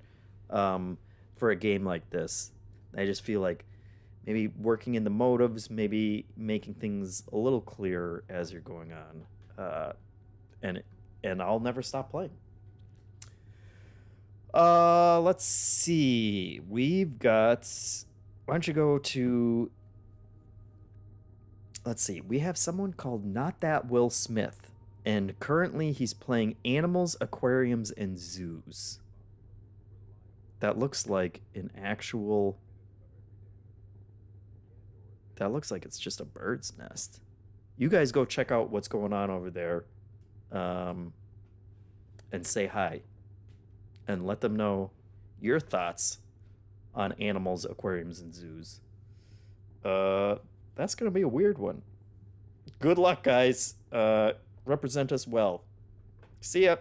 for a game like this. I just feel like maybe working in the motives, maybe making things a little clearer as you're going and I'll never stop playing. Let's see. We've got. Why don't you go to. Let's see. We have someone called Not That Will Smith, and currently he's playing animals, aquariums, and zoos. That looks like an actual. That looks like it's just a bird's nest. You guys go check out what's going on over there, and say hi, and let them know your thoughts on animals, aquariums, and zoos. That's gonna be a weird one. Good luck, guys. Represent us well. See ya.